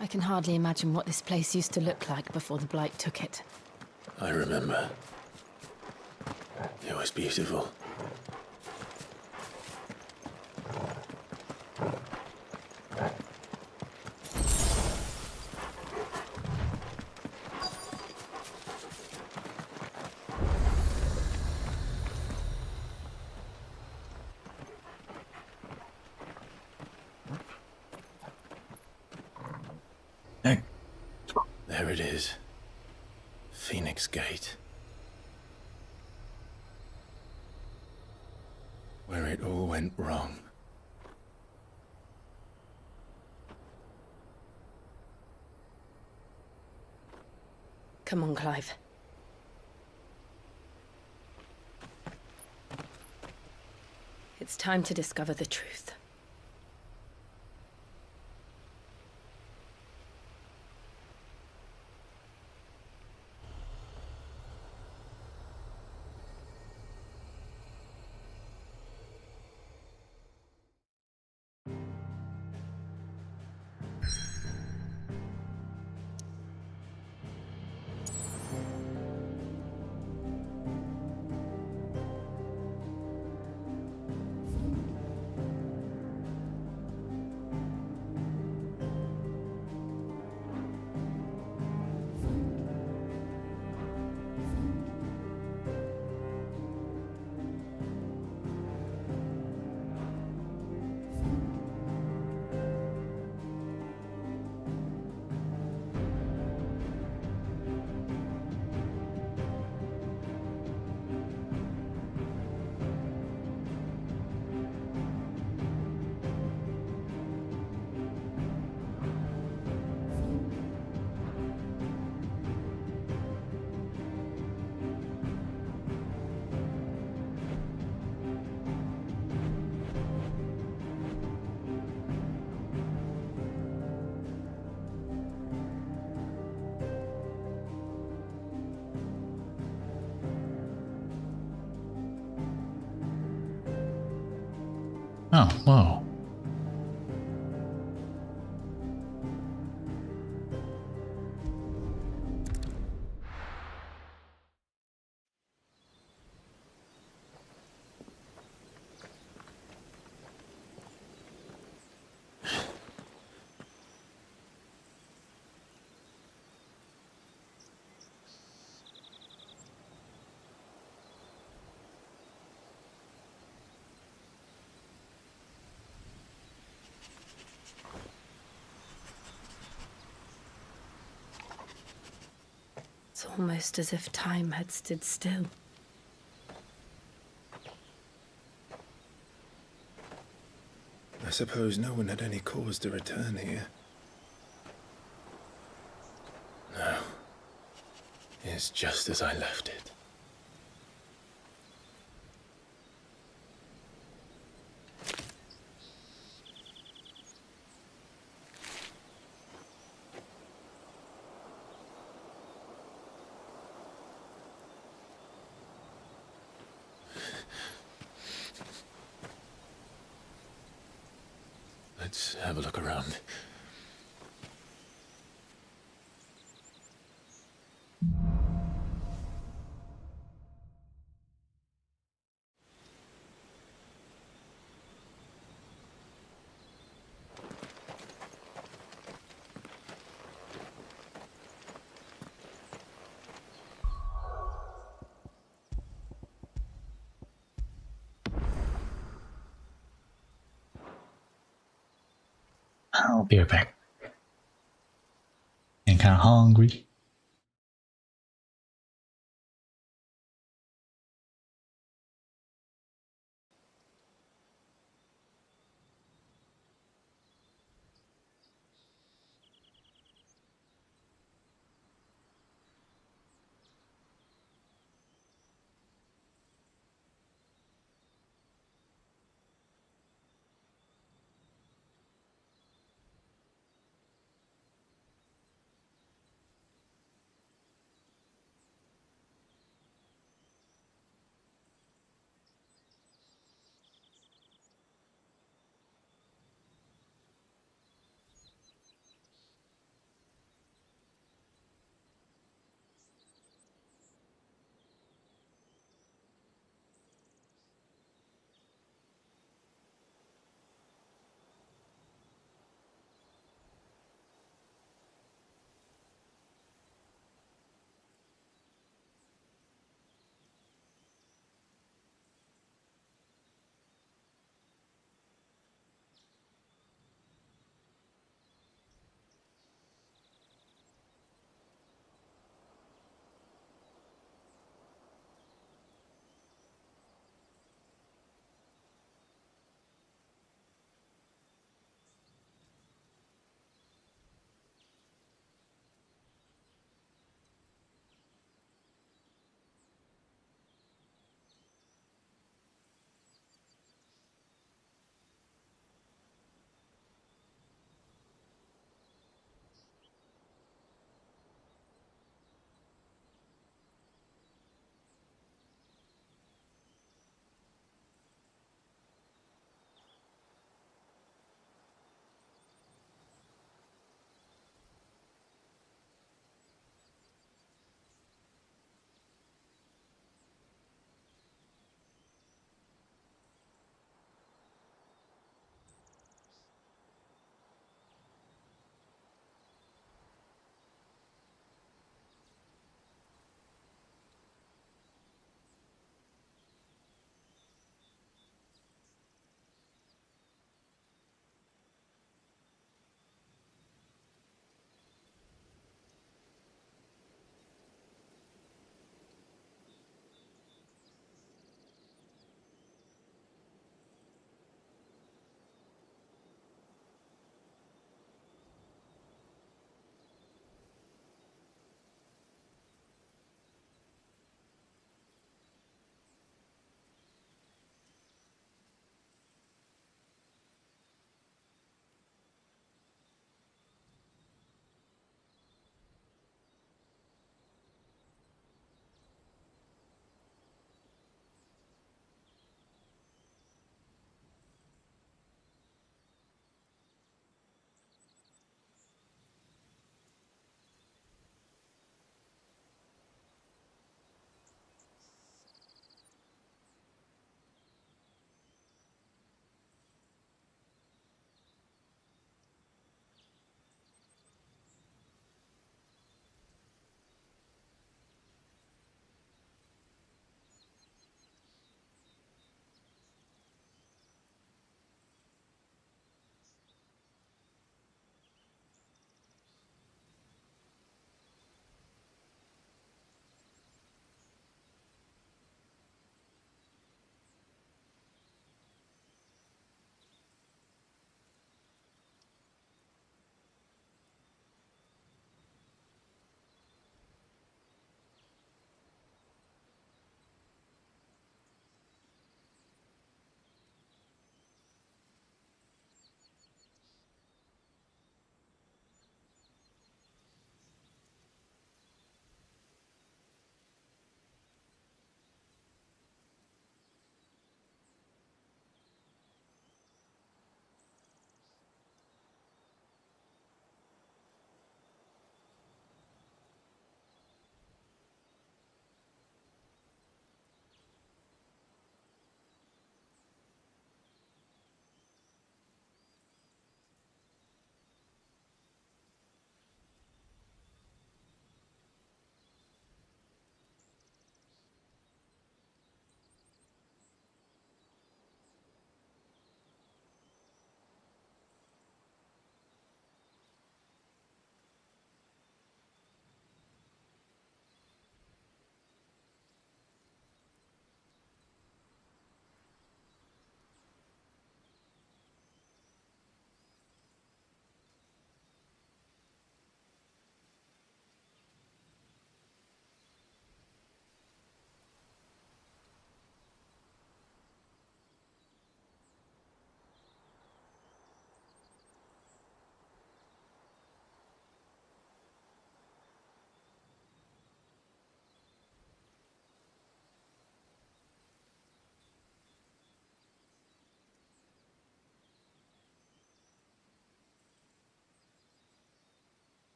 I can hardly imagine what this place used to look like before the Blight took it. I remember. It was beautiful. There it is. Phoenix Gate. Where it all went wrong. Come on, Clive. It's time to discover the truth. Oh, whoa. It's almost as if time had stood still. I suppose no one had any cause to return here. No. It's just as I left it. Let's have a look around. I'll be right back. I'm kind of hungry.